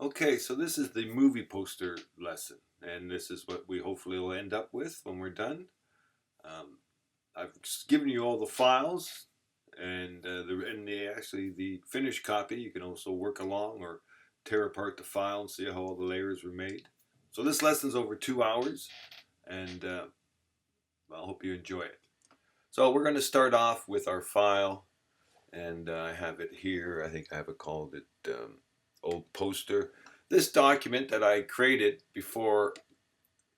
Okay, so this is the movie poster lesson, and this is what we hopefully will end up with when we're done. Um, I've just given you all the files, and actually the finished copy. You can also work along or tear apart the file and see how all the layers were made. So this lesson's over 2 hours, and I hope you enjoy it. So we're going to start off with our file, and I have it here. I think I have it called it old poster. This document that I created before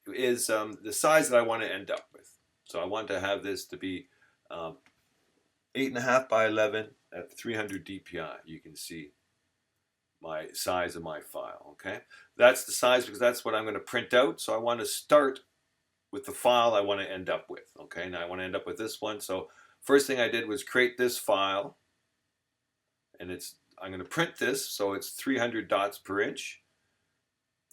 is the size that I want to end up with. So I want to have this to be 8.5 by 11 at 300 DPI. You can see my size of my file. Okay, that's the size because that's what I'm going to print out. So I want to start with the file I want to end up with. Okay, now I want to end up with this one. So first thing I did was create this file, and I'm going to print this, so it's 300 dots per inch.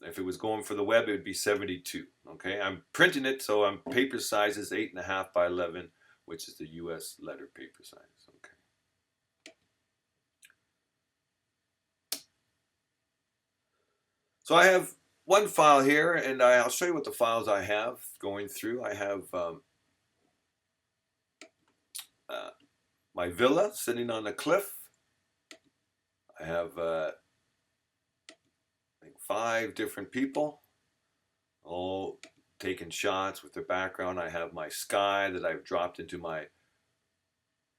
If it was going for the web, it would be 72. Okay, I'm printing it, so paper size is 8.5 by 11, which is the US letter paper size. Okay. So I have one file here, and I'll show you what the files I have going through. I have my villa sitting on a cliff. I have I think 5 different people, all taking shots with their background. I have my sky that I've dropped into my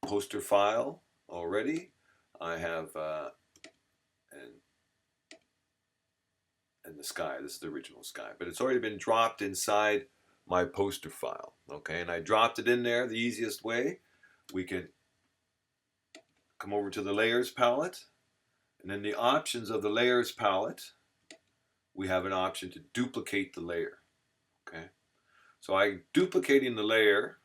poster file already. I have and the sky. This is the original sky, but it's already been dropped inside my poster file. Okay, and I dropped it in there the easiest way. We can come over to the layers palette, and in the options of the layers palette, we have an option to duplicate the layer. Okay, so I'm duplicating the layer,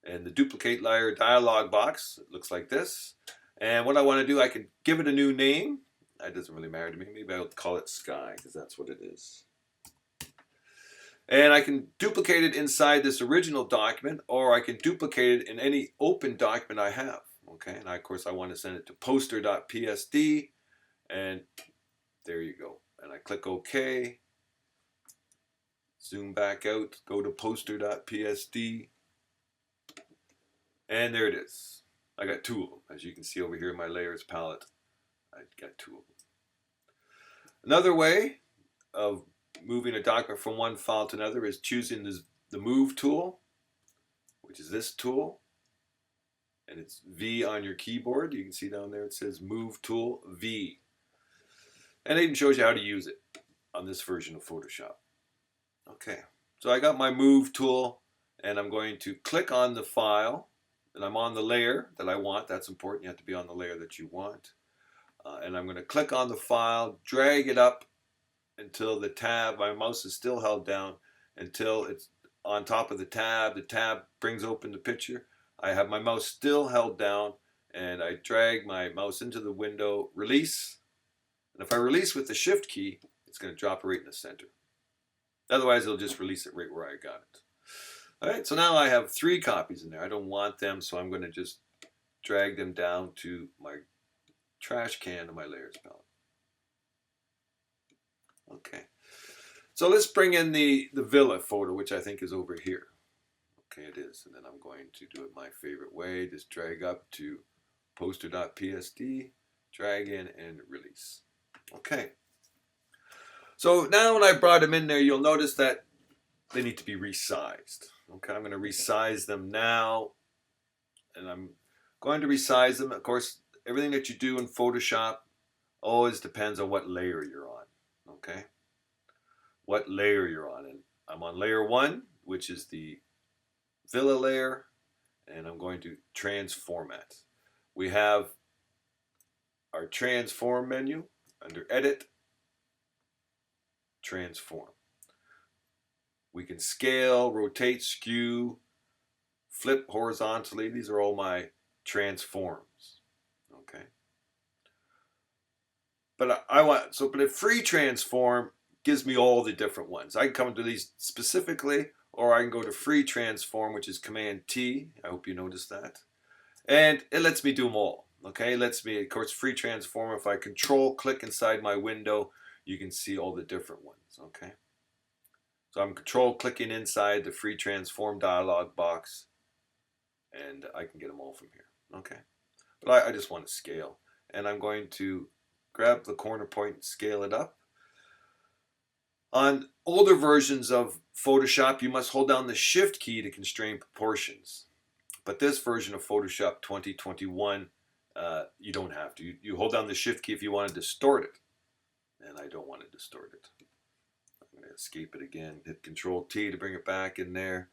and the duplicate layer dialog box looks like this. And what I want to do, I can give it a new name. That doesn't really matter to me. Maybe I'll call it sky because that's what it is. And I can duplicate it inside this original document, or I can duplicate it in any open document I have. Okay, and of course I want to send it to poster.psd, and there you go. And I click OK, zoom back out, go to poster.psd, and there it is. I got 2 of them. As you can see over here in my layers palette, I got 2 of them. Another way of moving a document from one file to another is choosing the Move tool, which is this tool, and it's V on your keyboard. You can see down there it says Move tool V, and it even shows you how to use it on this version of Photoshop. Okay, so I got my Move tool, and I'm going to click on the file, and I'm on the layer that I want. That's important. You have to be on the layer that you want. And I'm going to click on the file, drag it up until the tab, my mouse is still held down until it's on top of the tab. The tab brings open the picture. I have my mouse still held down, and I drag my mouse into the window, release. And if I release with the shift key, it's going to drop right in the center. Otherwise, it'll just release it right where I got it. All right, so now I have 3 copies in there. I don't want them, so I'm going to just drag them down to my trash can of my layers palette. Okay, so let's bring in the villa photo, which I think is over here. Okay, it is, and then I'm going to do it my favorite way. Just drag up to poster.psd, drag in, and release. Okay, so now when I brought them in there, you'll notice that they need to be resized. Okay, I'm going to resize them now, and I'm going to resize them. Of course, everything that you do in Photoshop always depends on what layer you're on. Okay, what layer you're on, and I'm on layer 1, which is the villa layer, and I'm going to transformat. We have our transform menu under edit, transform. We can scale, rotate, skew, flip horizontally. These are all my transforms. Okay, but but a free transform gives me all the different ones. I can come to these specifically, or I can go to free transform, which is Command T. I hope you noticed that. And it lets me do them all. Okay, lets me, of course, free transform. If I control click inside my window, you can see all the different ones. Okay, so I'm control clicking inside the free transform dialog box, and I can get them all from here. Okay, but I just want to scale, and I'm going to grab the corner point and scale it up. On older versions of Photoshop, you must hold down the Shift key to constrain proportions. But this version of Photoshop 2021, you don't have to. You hold down the Shift key if you want to distort it. And I don't want to distort it. I'm going to escape it again. Hit Control T to bring it back in there.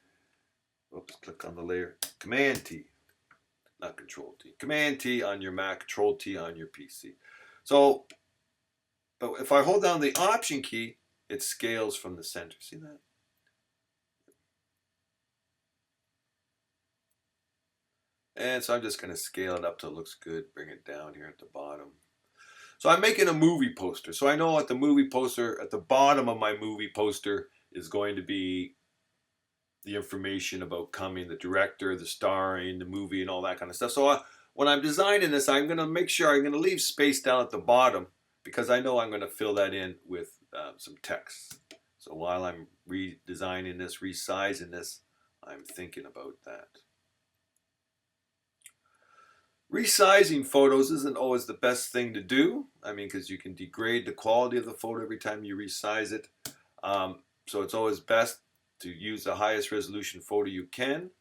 Oops, click on the layer. Command T. Not Control T. Command T on your Mac, Control T on your PC. So, but if I hold down the Option key, it scales from the center. See that? And so I'm just going to scale it up till it looks good. Bring it down here at the bottom. So I'm making a movie poster. So I know at the movie poster, at the bottom of my movie poster is going to be the information about coming, the director, the starring, the movie, and all that kind of stuff. So when I'm designing this, I'm going to make sure I'm going to leave space down at the bottom because I know I'm going to fill that in with some text. So while I'm redesigning this, resizing this, I'm thinking about that. Resizing photos isn't always the best thing to do. I mean, because you can degrade the quality of the photo every time you resize it. So it's always best to use the highest resolution photo you can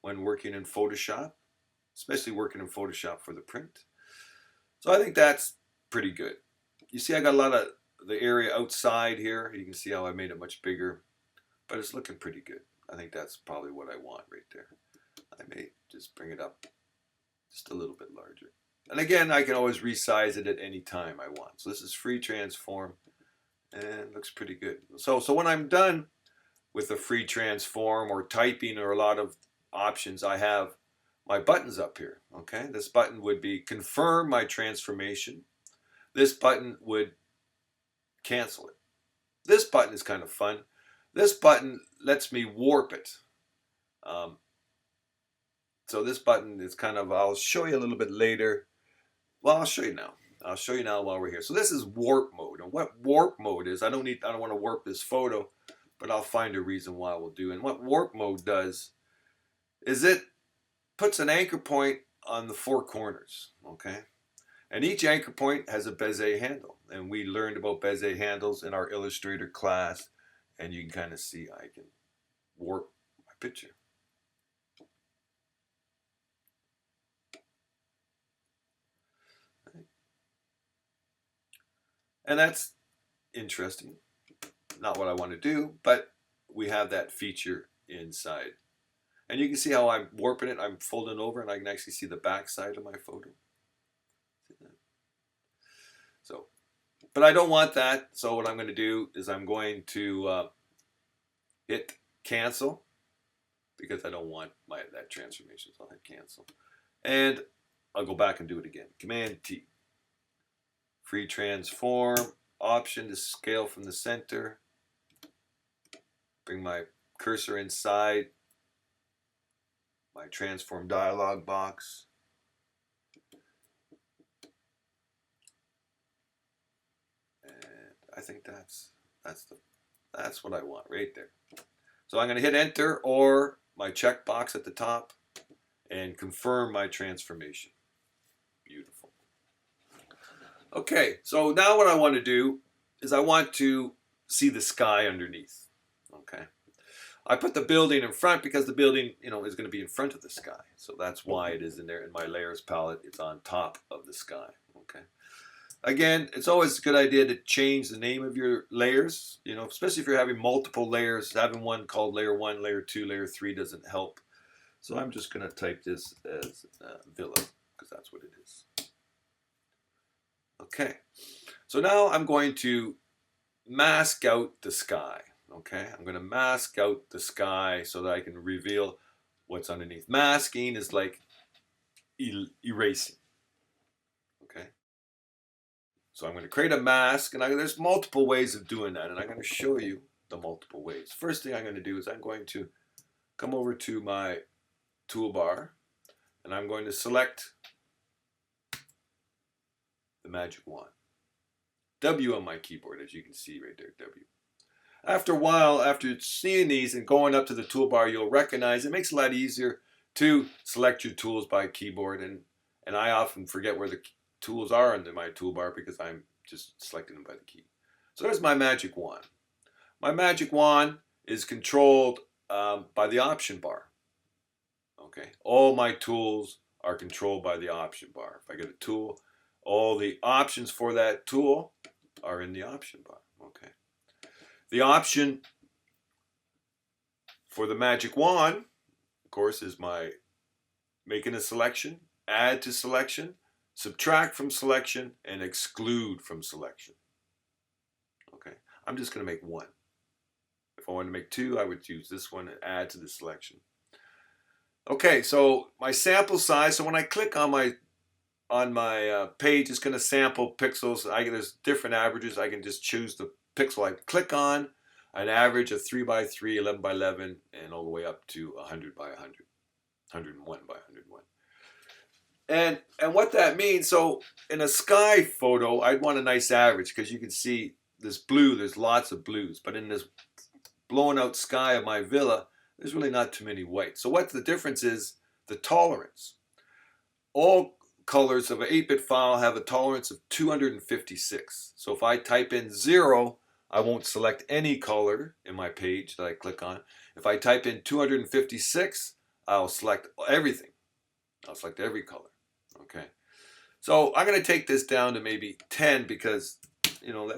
when working in Photoshop, especially working in Photoshop for the print. So I think that's pretty good. You see I got a lot of the area outside here. You can see how I made it much bigger, but it's looking pretty good. I think that's probably what I want right there. I may just bring it up just a little bit larger. And again, I can always resize it at any time I want. So this is free transform and it looks pretty good. So when I'm done with a free transform or typing or a lot of options, I have my buttons up here. Okay, this button would be confirm my transformation. This button would cancel it. This button is kind of fun. This button lets me warp it. So this button is kind of, I'll show you a little bit later. Well, I'll show you now. I'll show you now while we're here. So this is warp mode. And what warp mode is, I don't want to warp this photo, but I'll find a reason why we'll do. And what warp mode does is it puts an anchor point on the four corners, okay? And each anchor point has a Bezier handle. And we learned about Bezier handles in our Illustrator class. And you can kind of see I can warp my picture. And that's interesting. Not what I want to do, but we have that feature inside. And you can see how I'm warping it. I'm folding it over and I can actually see the back side of my photo. So, but I don't want that. So what I'm going to do is I'm going to hit cancel because I don't want that transformation. So I'll hit cancel. And I'll go back and do it again. Command T. Free transform, option to scale from the center. Bring my cursor inside my transform dialog box. And I think that's what I want right there. So I'm going to hit enter or my checkbox at the top and confirm my transformation. Beautiful. Okay, so now what I want to do is I want to see the sky underneath. Okay, I put the building in front because the building, is going to be in front of the sky. So that's why it is in there in my layers palette. It's on top of the sky. Okay. Again, it's always a good idea to change the name of your layers. Especially if you're having multiple layers. Having one called layer 1, layer 2, layer 3 doesn't help. So I'm just going to type this as Villa because that's what it is. Okay, so now I'm going to mask out the sky. Okay, I'm going to mask out the sky so that I can reveal what's underneath. Masking is like erasing. Okay, so I'm going to create a mask, and there's multiple ways of doing that, and I'm going to show you the multiple ways. First thing I'm going to do is I'm going to come over to my toolbar, and I'm going to select magic wand. W on my keyboard, as you can see right there, W. After a while, after seeing these and going up to the toolbar, you'll recognize it makes it a lot easier to select your tools by keyboard. And I often forget where the tools are under my toolbar because I'm just selecting them by the key. So there's my magic wand. My magic wand is controlled by the option bar. Okay, all my tools are controlled by the option bar. If I get a tool, all the options for that tool are in the option bar. Okay. The option for the magic wand, of course, is my making a selection, add to selection, subtract from selection, and exclude from selection. Okay, I'm just going to make one. If I wanted to make two, I would use this one and add to the selection. Okay, so my sample size, so when I click on my page, it's going to sample pixels. There's different averages. I can just choose the pixel I click on, an average of 3 by 3, 11 by 11, and all the way up to 100 by 100, 101 by 101. And what that means, so in a sky photo, I'd want a nice average because you can see this blue, there's lots of blues, but in this blown out sky of my villa, there's really not too many whites. So what the difference is, the tolerance. All colors of an 8-bit file have a tolerance of 256. So if I type in 0, I won't select any color in my page that I click on. If I type in 256, I'll select everything. I'll select every color. Okay. So I'm going to take this down to maybe 10 because, you know,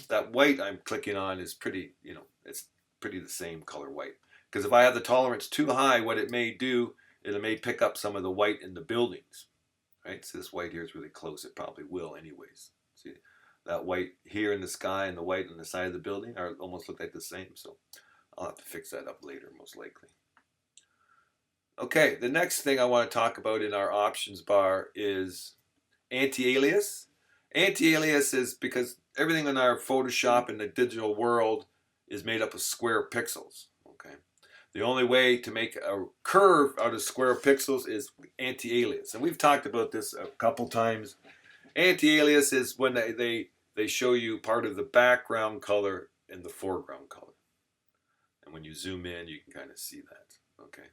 that white I'm clicking on is pretty, you know, it's pretty the same color white. Because if I have the tolerance too high, what it may do, it may pick up some of the white in the buildings. Right? So this white here is really close. It probably will anyways. See that white here in the sky and the white on the side of the building are almost look like the same. So I'll have to fix that up later, most likely. Okay, the next thing I want to talk about in our options bar is anti-alias. Anti-alias is because everything in our Photoshop in the digital world is made up of square pixels. Okay. The only way to make a curve out of square pixels is anti-alias. And we've talked about this a couple times. Anti-alias is when they show you part of the background color and the foreground color. And when you zoom in, you can kind of see that. Okay.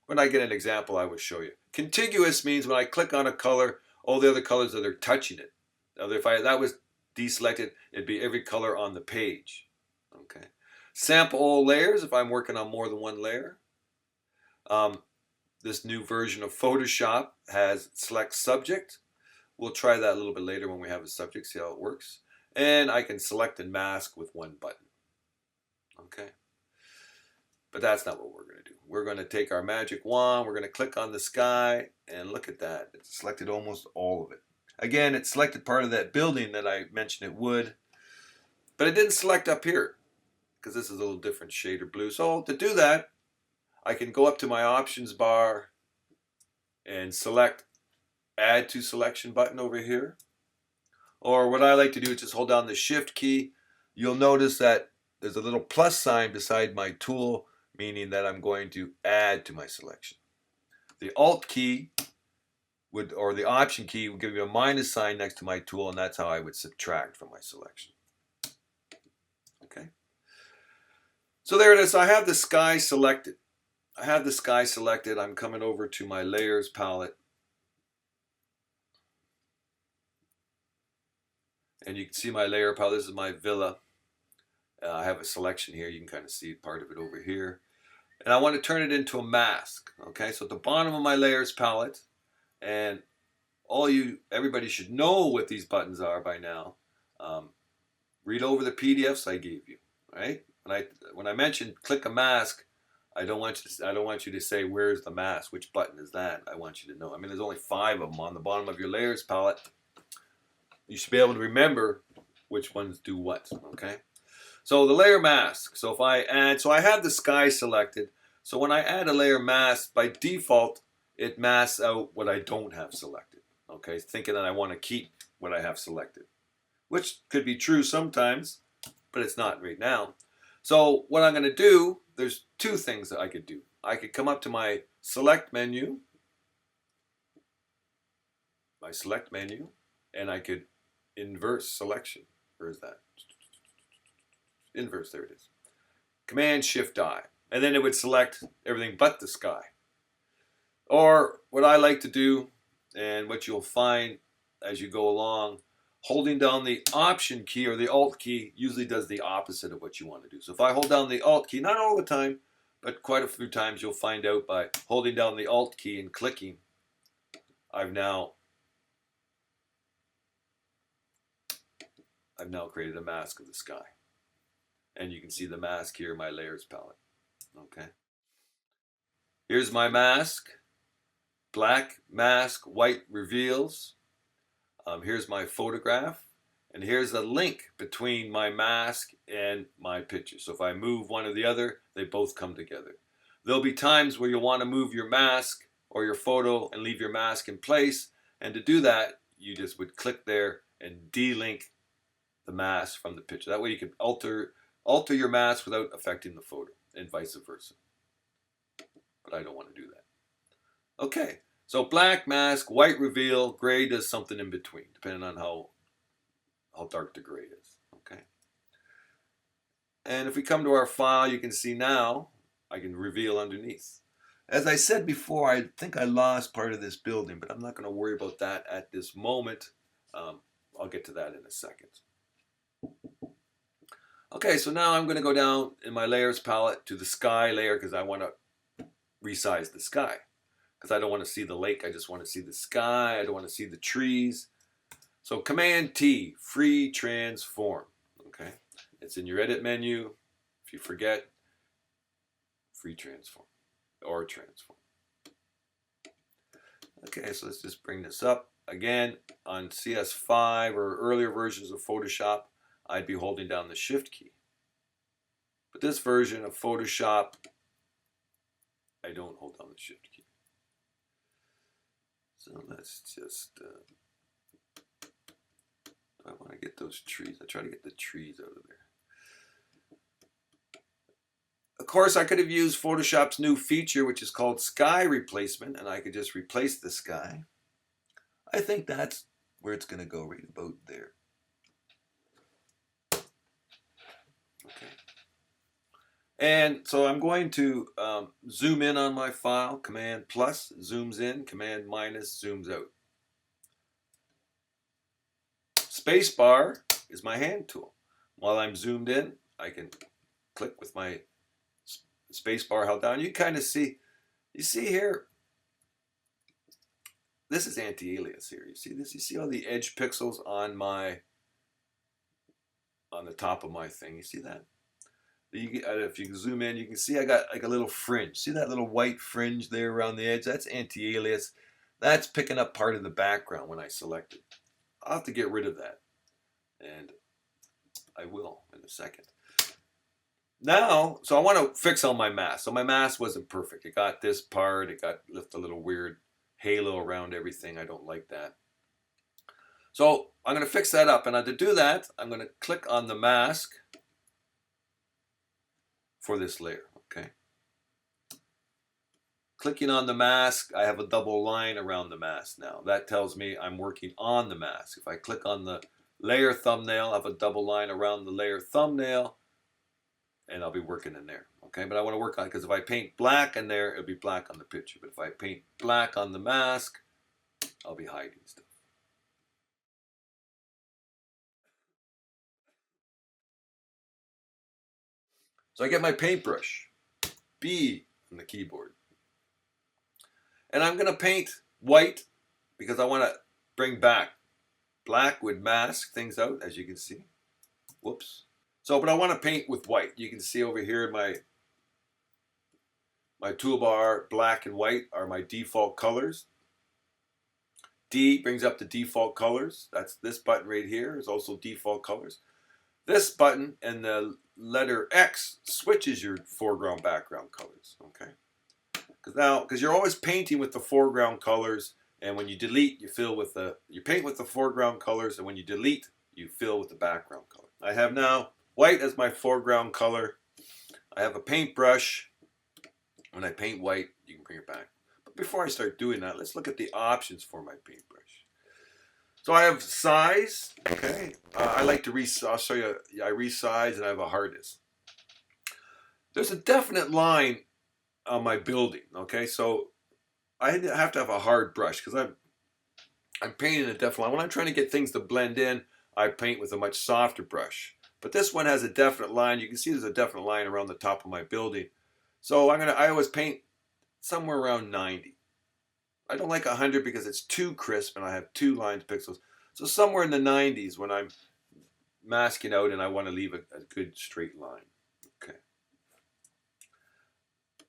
When I get an example, I will show you. Contiguous means when I click on a color, all the other colors that are touching it. Now, if that was deselected, it'd be every color on the page. Okay. Sample all layers if I'm working on more than one layer. This new version of Photoshop has select subject. We'll try that a little bit later when we have a subject, see how it works. And I can select and mask with one button. Okay. But that's not what we're going to do. We're going to take our magic wand, we're going to click on the sky, and look at that. It's selected almost all of it. Again, it selected part of that building that I mentioned it would, but it didn't select up here because this is a little different shade of blue. So to do that, I can go up to my options bar and select add to selection button over here. Or what I like to do is just hold down the shift key. You'll notice that there's a little plus sign beside my tool, meaning that I'm going to add to my selection. The alt key or the option key would give you a minus sign next to my tool, and that's how I would subtract from my selection. Okay. So there it is. I have the sky selected. I'm coming over to my layers palette. And you can see my layer palette. This is my villa. I have a selection here. You can kind of see part of it over here. And I want to turn it into a mask. Okay, so at the bottom of my layers palette, and everybody should know what these buttons are by now. Read over the PDFs I gave you. Right? When I mentioned click a mask, I don't want you to say where's the mask, which button is that. I want you to know. I mean, there's only 5 of them on the bottom of your layers palette. You should be able to remember which ones do what. Okay. So the layer mask. So if I have the sky selected. So when I add a layer mask, by default, it masks out what I don't have selected. Okay, thinking that I want to keep what I have selected, which could be true sometimes, but it's not right now. So what I'm going to do, there's 2 things that I could do. I could come up to my select menu, and I could inverse selection. Where is that? Inverse, there it is. Command Shift I. And then it would select everything but the sky. Or what I like to do, and what you'll find as you go along, holding down the Option key or the Alt key usually does the opposite of what you want to do. So if I hold down the Alt key, not all the time, but quite a few times you'll find out by holding down the Alt key and clicking, I've now created a mask of the sky. And you can see the mask here in my layers palette. Okay. Here's my mask. Black mask, white reveals. Here's my photograph. And here's a link between my mask and my picture. So if I move one or the other, they both come together. There'll be times where you'll want to move your mask or your photo and leave your mask in place. And to do that, you just would click there and delink the mask from the picture. That way you can alter your mask without affecting the photo, and vice versa. But I don't want to do that. Okay, so black mask, white reveal, gray does something in between, depending on how dark the gray is. Okay. And if we come to our file, you can see now I can reveal underneath. As I said before, I think I lost part of this building, but I'm not going to worry about that at this moment. I'll get to that in a second. Okay, so now I'm going to go down in my layers palette to the sky layer because I want to resize the sky. Because I don't want to see the lake, I just want to see the sky, I don't want to see the trees. So Command T, Free Transform. Okay, it's in your edit menu. If you forget, Free Transform or Transform. Okay, so let's just bring this up. Again, on CS5 or earlier versions of Photoshop, I'd be holding down the Shift key. But this version of Photoshop, I don't hold down the Shift key. So let's just, I want to get those trees. I try to get the trees out of there. Of course, I could have used Photoshop's new feature, which is called Sky Replacement, and I could just replace the sky. I think that's where it's going to go, right about there. Okay. And so I'm going to zoom in on my file. Command plus zooms in, Command minus zooms out. Spacebar is my hand tool. While I'm zoomed in, I can click with my spacebar held down. You kind of see, you see here, this is anti-alias here. You see this? You see all the edge pixels on the top of my thing. You see that? If you zoom in, you can see I got like a little fringe. See that little white fringe there around the edge? That's anti-alias. That's picking up part of the background when I select it. I'll have to get rid of that. And I will in a second. Now, so I want to fix on my mask. So my mask wasn't perfect. It got this part. It got left a little weird halo around everything. I don't like that. So I'm going to fix that up. And to do that, I'm going to click on the mask for this layer. Okay. Clicking on the mask, I have a double line around the mask now. That tells me I'm working on the mask. If I click on the layer thumbnail, I have a double line around the layer thumbnail, and I'll be working in there. Okay, but I want to work on it because if I paint black in there, it'll be black on the picture. But if I paint black on the mask, I'll be hiding stuff. So I get my paintbrush, B on the keyboard. And I'm going to paint white because I want to bring back. Black would mask things out, as you can see. Whoops. So, but I want to paint with white. You can see over here my toolbar, black and white are my default colors. D brings up the default colors. That's this button right here is also default colors. This button and the letter X switches your foreground background colors. Okay. Because you're always painting with the foreground colors, and when you delete, you paint with the foreground colors, and when you delete, you fill with the background color. I have now white as my foreground color. I have a paintbrush. When I paint white, you can bring it back. But before I start doing that, let's look at the options for my paintbrush. So I have size, okay. I like to I'll show you, I resize and I have a hardness. There's a definite line on my building, okay. So I have to have a hard brush because I'm painting a definite line. When I'm trying to get things to blend in, I paint with a much softer brush. But this one has a definite line. You can see there's a definite line around the top of my building. So I always paint somewhere around 90. I don't like 100 because it's too crisp and I have 2 lines pixels. So somewhere in the 90s when I'm masking out and I want to leave a good straight line. Okay.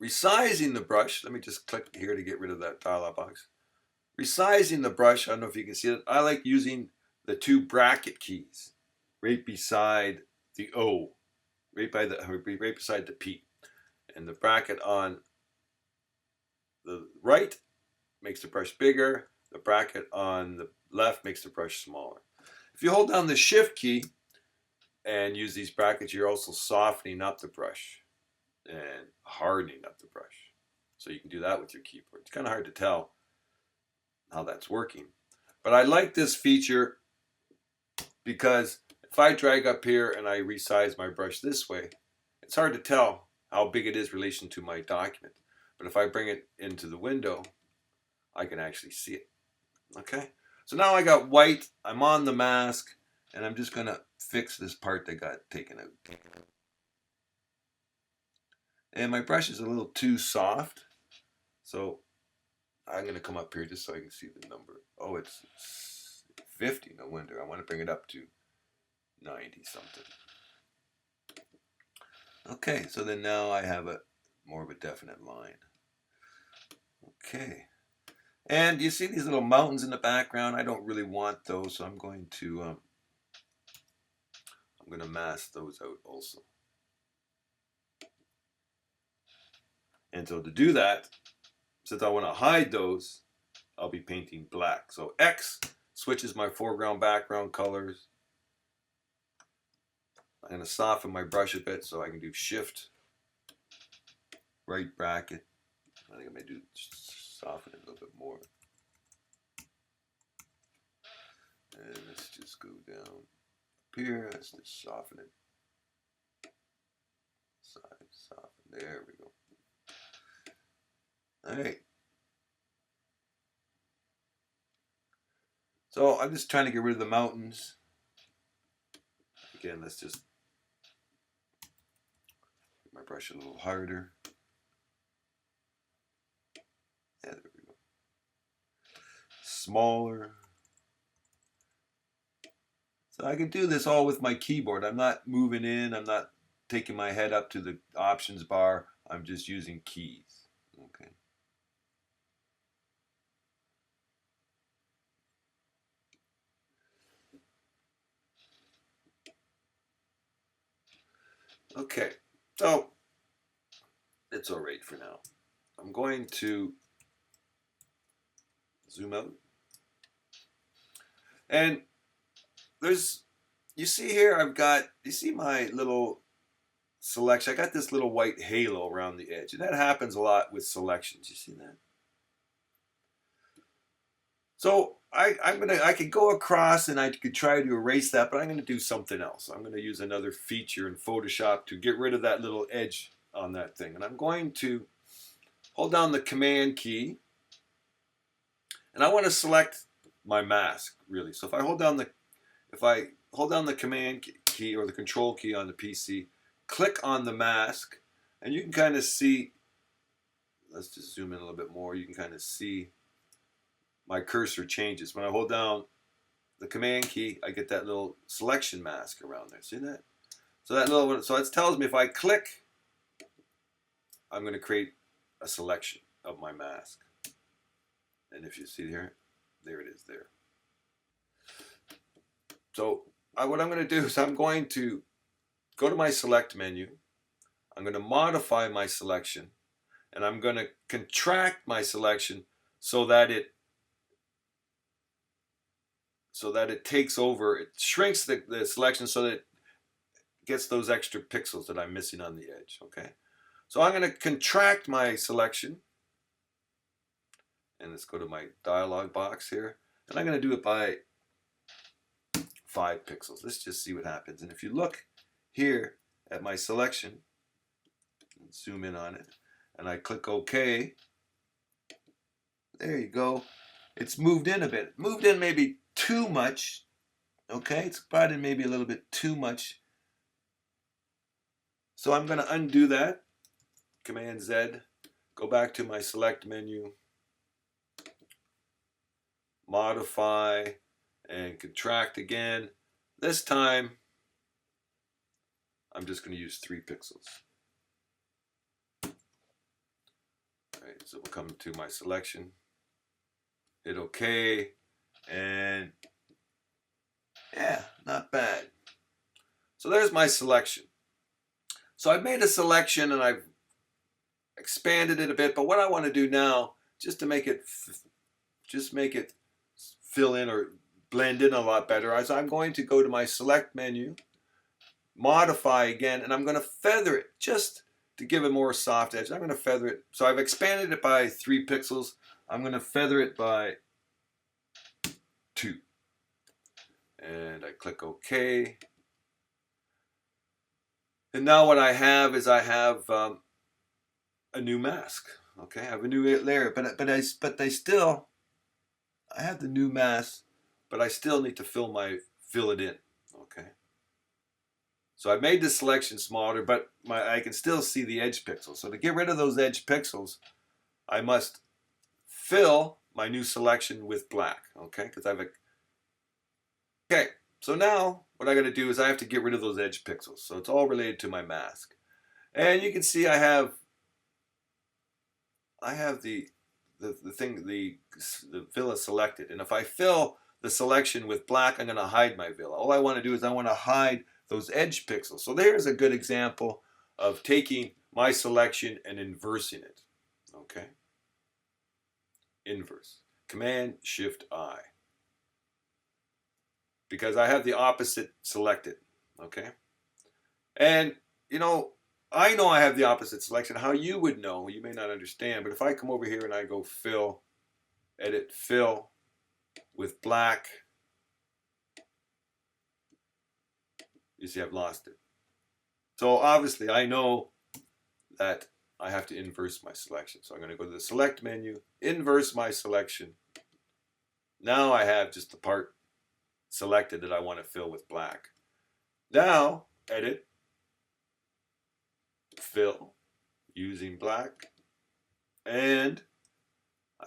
Resizing the brush. Let me just click here to get rid of that dialog box. Resizing the brush, I don't know if you can see it. I like using the 2 bracket keys right beside the O, right beside the P. And the bracket on the right makes the brush bigger. The bracket on the left makes the brush smaller. If you hold down the Shift key and use these brackets, you're also softening up the brush and hardening up the brush. So you can do that with your keyboard. It's kind of hard to tell how that's working. But I like this feature because if I drag up here and I resize my brush this way, it's hard to tell how big it is in relation to my document. But if I bring it into the window, I can actually see it. Okay, so now I got white, I'm on the mask, and I'm just going to fix this part that got taken out. And my brush is a little too soft, so I'm going to come up here just so I can see the number. Oh, it's 50, no wonder. I want to bring it up to 90 something. Okay, so then now I have a more of a definite line. Okay. And you see these little mountains in the background? I don't really want those, so I'm going to mask those out also. And so to do that, since I want to hide those, I'll be painting black. So X switches my foreground background colors. I'm going to soften my brush a bit so I can do Shift, right bracket. I think I may do soften it a little bit more. And let's just go down up here. Let's just soften it. Side, soften. There we go. All right. So I'm just trying to get rid of the mountains. Again, let's just make my brush a little harder. Yeah, there we go. Smaller. So I can do this all with my keyboard. I'm not moving in. I'm not taking my head up to the options bar. I'm just using keys. Okay. Okay, so it's all right for now. I'm going to zoom out. And you see here, you see my little selection. I got this little white halo around the edge. And that happens a lot with selections. You see that? So I could go across and I could try to erase that, but I'm going to do something else. I'm going to use another feature in Photoshop to get rid of that little edge on that thing. And I'm going to hold down the Command key, and I want to select my mask really. So if I hold down the Command key or the Control key on the PC, click on the mask, and you can kind of see. Let's just zoom in a little bit more. You can kind of see my cursor changes. When I hold down the Command key, I get that little selection mask around there. See that? So it tells me if I click, I'm going to create a selection of my mask. And if you see here, there it is there. So what I'm going to do is I'm going to go to my select menu. I'm going to modify my selection, and I'm going to contract my selection so that it takes over, it shrinks the selection so that it gets those extra pixels that I'm missing on the edge, okay? So I'm going to contract my selection, and let's go to my dialog box here, and I'm going to do it by 5 pixels. Let's just see what happens. And if you look here at my selection, zoom in on it, and I click OK, there you go. It's moved in a bit. Moved in maybe too much. Okay, it's brought in maybe a little bit too much. So I'm going to undo that. Command Z. Go back to my select menu. Modify and contract again. This time I'm just going to use 3 pixels. Alright, so we'll come to my selection, hit OK, and yeah, not bad. So there's my selection. So I've made a selection and I've expanded it a bit, but what I want to do now, just to make it fill in or blend in a lot better, is I'm going to go to my select menu, modify again, and I'm going to feather it just to give it more soft edge. I'm going to feather it. So I've expanded it by 3 pixels. I'm going to feather it by 2. And I click OK. And now what I have is I have a new mask. Okay, I have a new layer, but I have the new mask, but I still need to fill it in. Okay. So I made the selection smaller, but I can still see the edge pixels. So to get rid of those edge pixels, I must fill my new selection with black. Okay, because okay. So now what I got to do is I have to get rid of those edge pixels. So it's all related to my mask, and you can see I have the villa selected, and if I fill the selection with black, I'm going to hide my villa. All I want to do is I want to hide those edge pixels. So there's a good example of taking my selection and inversing it. Okay, inverse. Command Shift I, because I have the opposite selected. Okay, and I know I have the opposite selection. How you would know, you may not understand, but if I come over here and I go fill, edit fill with black, you see I've lost it. So obviously I know that I have to inverse my selection. So I'm going to go to the select menu, inverse my selection. Now I have just the part selected that I want to fill with black. Now edit, fill using black, and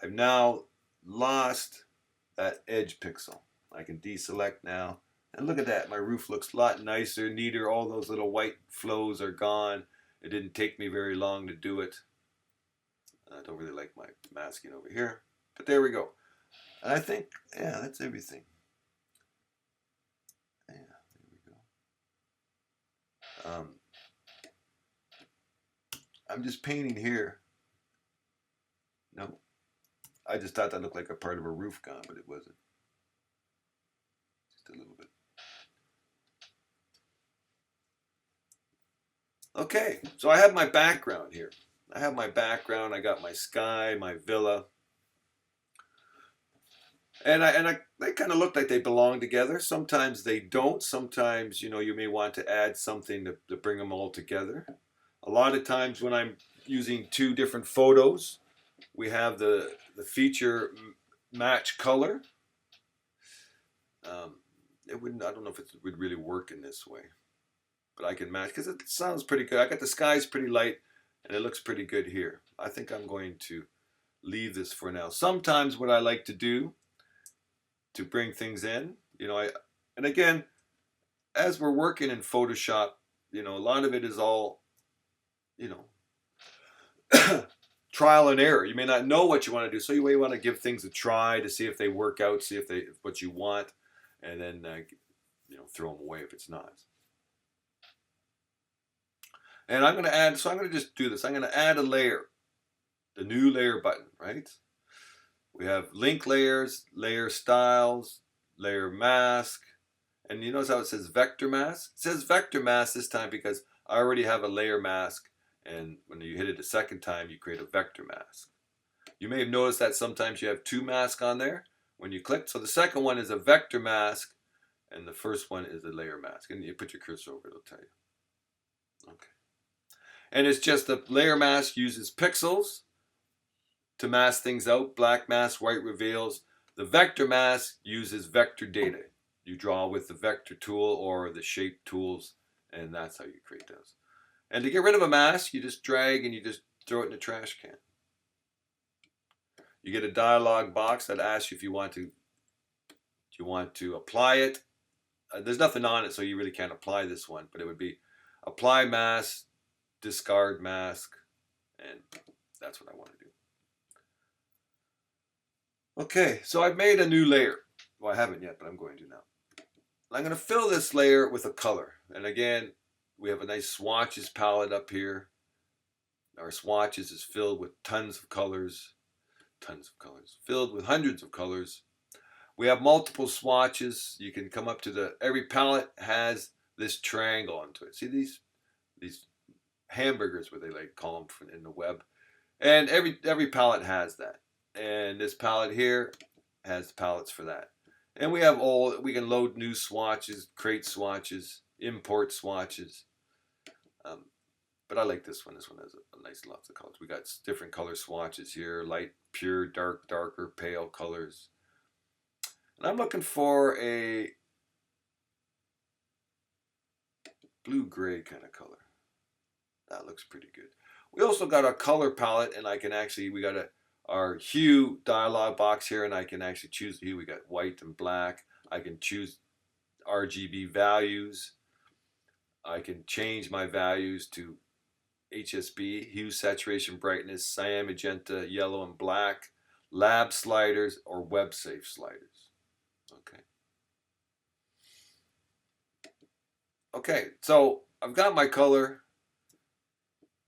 I've now lost that edge pixel. I can deselect now, and look at that, my roof looks a lot nicer, neater. All those little white flows are gone. It didn't take me very long to do it. I don't really like my masking over here, but there we go. And I think, yeah, that's everything. Yeah, there we go. I'm just painting here. No, I just thought that looked like a part of a roof gone, but it wasn't. Just a little bit. Okay, so I have my background here. I have my background. I got my sky, my villa, and they kind of look like they belong together. Sometimes they don't. Sometimes you may want to add something to bring them all together. A lot of times when I'm using 2 different photos, we have the feature match color. It wouldn't. I don't know if it would really work in this way, but I can match because it sounds pretty good. I got the skies pretty light, and it looks pretty good here. I think I'm going to leave this for now. Sometimes what I like to do to bring things in, and again, as we're working in Photoshop, a lot of it is all, trial and error. You may not know what you want to do, so you may want to give things a try to see if they work out, see if what you want, and then throw them away if it's not. And I'm going to add. So I'm going to just do this. I'm going to add a layer, the new layer button. Right? We have link layers, layer styles, layer mask, and you notice how it says vector mask. It says vector mask this time because I already have a layer mask. And when you hit it a second time, you create a vector mask. You may have noticed that sometimes you have 2 masks on there when you click. So the second one is a vector mask, And the first one is the layer mask. And you put your cursor over it, it'll tell you. Okay. And it's just the layer mask uses pixels to mask things out. Black mask, white reveals. The vector mask uses vector data. You draw with the vector tool or the shape tools, and that's how you create those. And to get rid of a mask, you just drag and you just throw it in the trash can. You get a dialog box that asks you if you want to apply it. There's nothing on it, so you really can't apply this one, but it would be apply mask, discard mask, and that's what I want to do. Okay, so I've made a new layer. Well, I haven't yet, but I'm going to now. I'm going to fill this layer with a color. And again, we have a nice swatches palette up here. Our swatches is filled with tons of colors, filled with hundreds of colors. We have multiple swatches. You can come up to every palette has this triangle onto it. See these hamburgers, where they like call them in the web. And every palette has that. And this palette here has palettes for that. And we can load new swatches, create swatches, import swatches. But I like this one. This one has a nice lots of colors. We got different color swatches here: light, pure, dark, darker, pale colors. And I'm looking for a blue-gray kind of color. That looks pretty good. We also got a color palette, and we got our hue dialog box here, and I can actually choose the hue. We got white and black. I can choose RGB values. I can change my values to HSB, hue, saturation, brightness, cyan, magenta, yellow, and black, lab sliders, or web safe sliders. Okay. Okay, so I've got my color.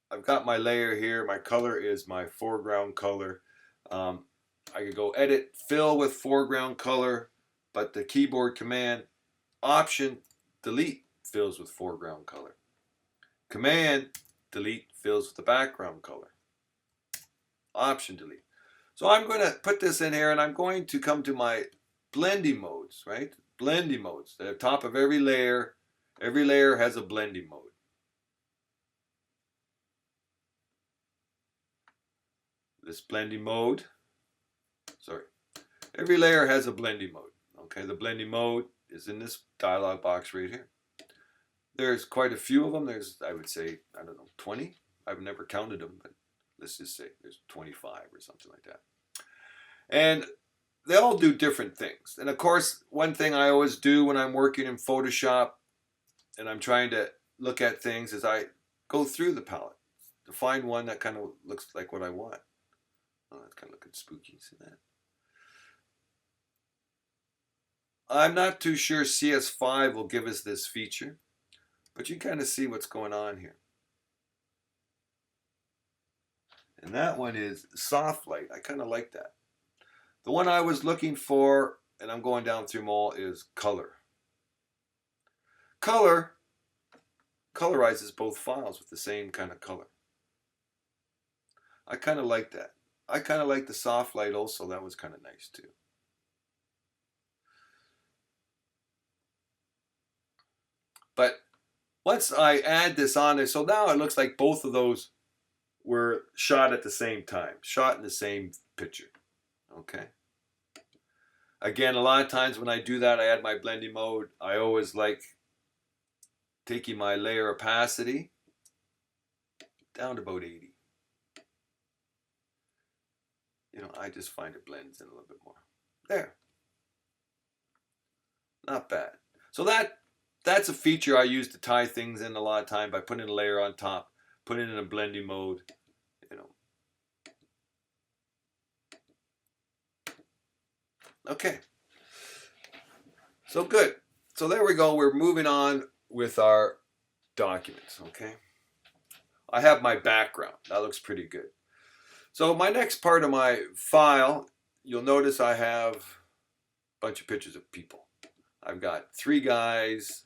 I've got my layer here. My color is my foreground color. I could go edit, fill with foreground color, but the keyboard command, option, delete, fills with foreground color. Command, delete, fills with the background color. Option, delete. So I'm going to put this in here, and I'm going to come to my blending modes, right? Blending modes. At the top of every layer has a blending mode. This blending mode, every layer has a blending mode. Okay, the blending mode is in this dialog box right here. There's quite a few of them. There's, I would say, I don't know, 20. I've never counted them, but let's just say there's 25 or something like that. And they all do different things. And of course, one thing I always do when I'm working in Photoshop and I'm trying to look at things is I go through the palette to find one that kind of looks like what I want. Oh, that's kind of looking spooky. See that? I'm not too sure CS5 will give us this feature, but you kind of see what's going on here. And that one is soft light. I kind of like that. The one I was looking for, and I'm going down through them all, is color. Color colorizes both files with the same kind of color. I kind of like that. I kind of like the soft light also. That was kind of nice too. But once I add this on there, so now it looks like both of those were shot at the same time, shot in the same picture. Okay. Again, a lot of times when I do that, I add my blending mode. I always like taking my layer opacity down to about 80. You know, I just find it blends in a little bit more. There. Not bad. So that's a feature I use to tie things in a lot of time by putting a layer on top, putting it in a blending mode, you know. Okay. So good. So there we go. We're moving on with our documents, okay? I have my background. That looks pretty good. So my next part of my file, you'll notice I have a bunch of pictures of people. I've got 3 guys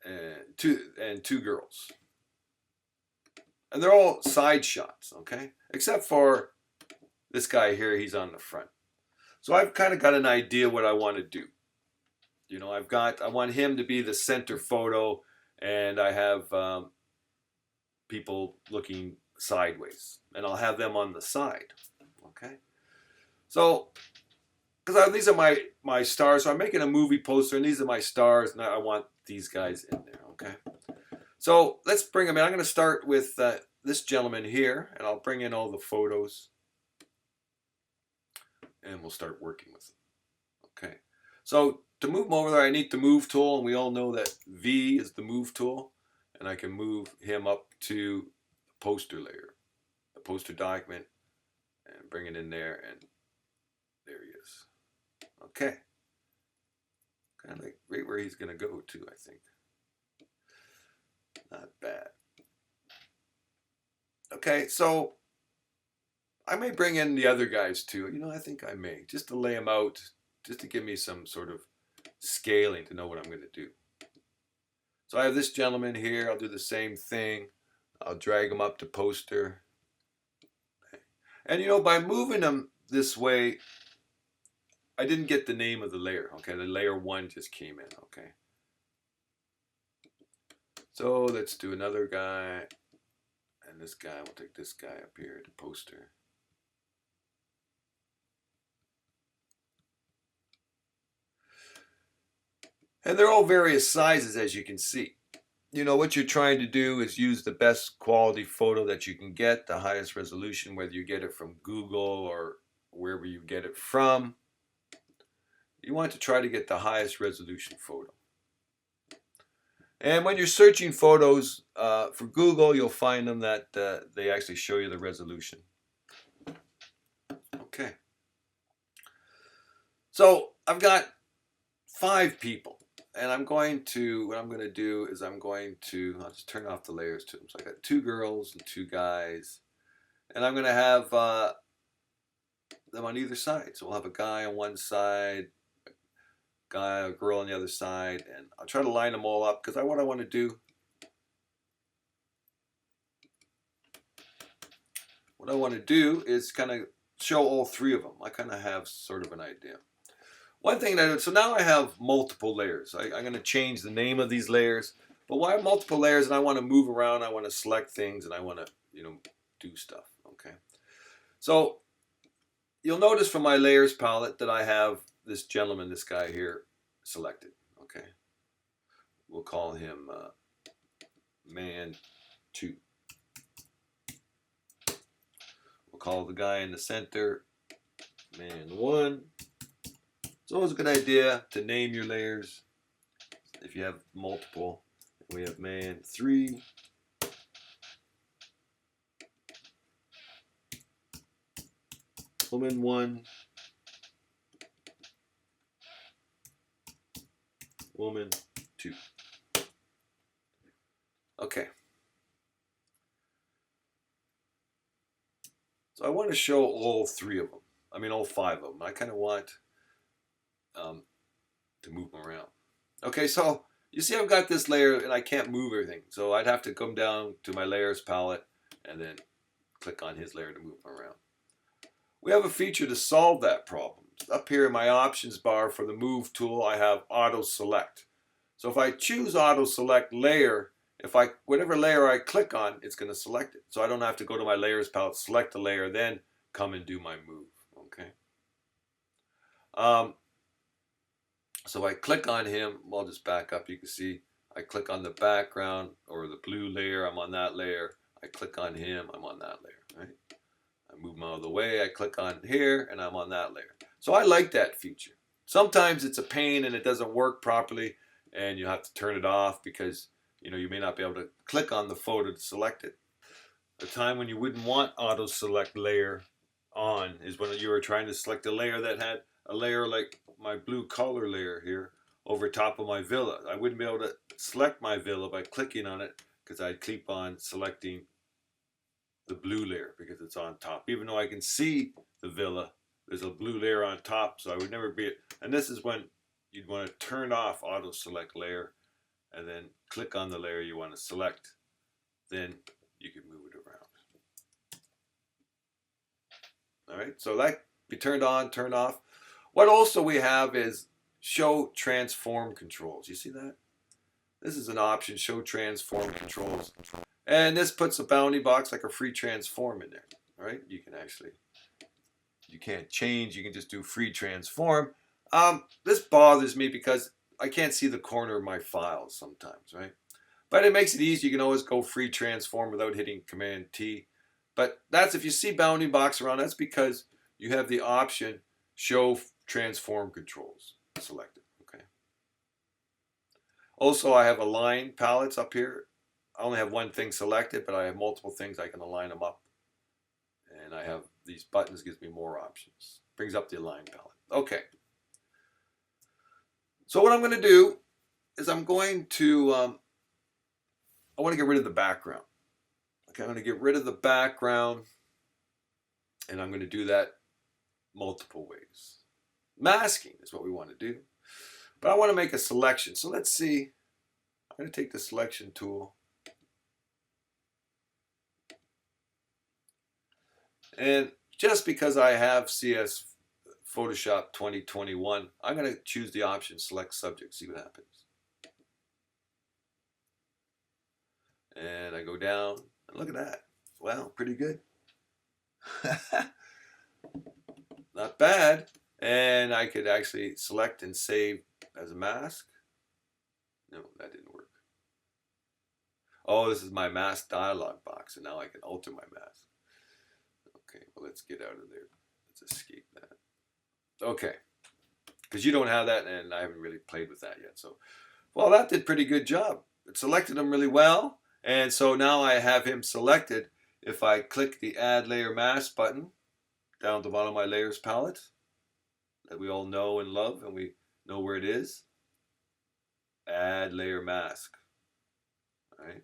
and two girls. And they're all side shots, okay? Except for this guy here, he's on the front. So I've kind of got an idea what I want to do. You know, I want him to be the center photo, and I have people looking sideways, and I'll have them on the side. Okay, so because these are my stars, so I'm making a movie poster, and these are my stars, and I want these guys in there. Okay, so let's bring them in. I'm going to start with this gentleman here, and I'll bring in all the photos, and we'll start working with them. Okay, so to move them over there, I need the move tool, and we all know that V is the move tool, and I can move him up to the poster layer, the poster document, and bring it in there, and there he is. Okay, kind of like right where he's going to go to, I think. Not bad. Okay, so I may bring in the other guys too. You know, I think I may, just to lay them out, just to give me some sort of scaling to know what I'm going to do. So I have this gentleman here. I'll do the same thing. I'll drag him up to poster. And you know, by moving them this way, I didn't get the name of the layer. Okay, the layer 1 just came in. Okay. So let's do another guy. And this guy, we'll take this guy up here to poster. And they're all various sizes, as you can see. You know, what you're trying to do is use the best quality photo that you can get, the highest resolution, whether you get it from Google or wherever you get it from. You want to try to get the highest resolution photo. And when you're searching photos for Google, you'll find them that they actually show you the resolution. Okay. So I've got 5 people. And what I'm going to do is I'll just turn off the layers to them. So I got 2 girls and 2 guys. And I'm going to have them on either side. So we'll have a guy on one side, a girl on the other side, and I'll try to line them all up because what I want to do, is kind of show all 3 of them. I kind of have sort of an idea. One thing that so now I have multiple layers. I'm going to change the name of these layers, but why multiple layers? And I want to move around. I want to select things, and I want to do stuff. Okay, so you'll notice from my layers palette that I have this gentleman, this guy here, selected. Okay, we'll call him man 2. We'll call the guy in the center man 1. It's always a good idea to name your layers if you have multiple. We have man 3. Woman 1. Woman 2. Okay. So I want to show all 3 of them. I mean all 5 of them. I kind of want to move them around. Okay, so you see I've got this layer and I can't move everything. So I'd have to come down to my layers palette and then click on his layer to move them around. We have a feature to solve that problem. Up here in my options bar for the move tool, I have auto select. So if I choose auto select layer, whatever layer I click on, it's going to select it. So I don't have to go to my layers palette, select the layer, then come and do my move. Okay. So I click on him. I'll just back up. You can see I click on the background or the blue layer. I'm on that layer. I click on him. I'm on that layer. Right. I move him out of the way. I click on here, and I'm on that layer. So I like that feature. Sometimes it's a pain and it doesn't work properly, and you have to turn it off because you may not be able to click on the photo to select it. The time when you wouldn't want auto select layer on is when you were trying to select a layer that had a layer like my blue color layer here over top of my villa. I wouldn't be able to select my villa by clicking on it because I'd keep on selecting the blue layer because it's on top. Even though I can see the villa, there's a blue layer on top, so I would never be. And this is when you'd want to turn off auto select layer and then click on the layer you want to select. Then you can move it around. All right, so that be turned on, turned off. What also we have is show transform controls. You see that? This is an option, show transform controls. And this puts a bounding box like a free transform in there. All right, you can actually, you can't change, you can just do free transform. This bothers me because I can't see the corner of my files sometimes, right? But it makes it easy. You can always go free transform without hitting Command T. But that's, if you see bounding box around, that's because you have the option show transform controls selected. Okay. Also, I have align palettes up here. I only have one thing selected, but I have multiple things. I can align them up. And I have these buttons, gives me more options. Brings up the align palette. Okay. So what I'm going to do is I'm going to, I want to get rid of the background. Okay, I'm going to get rid of the background, and I'm going to do that multiple ways. Masking is what we want to do. But I want to make a selection. So let's see. I'm going to take the selection tool. And just because I have CS Photoshop 2021, I'm going to choose the option select subject, see what happens. And I go down, and look at that. Well, pretty good. Not bad. And I could actually select and save as a mask. No, that didn't work. Oh, this is my mask dialog box, and now I can alter my mask. Okay, well, let's get out of there. Let's escape that. Okay, because you don't have that, and I haven't really played with that yet. So, well, that did a pretty good job. It selected him really well, and so now I have him selected. If I click the Add Layer Mask button down at the bottom of my Layers palette that we all know and love, and we know where it is, Add Layer Mask. All right,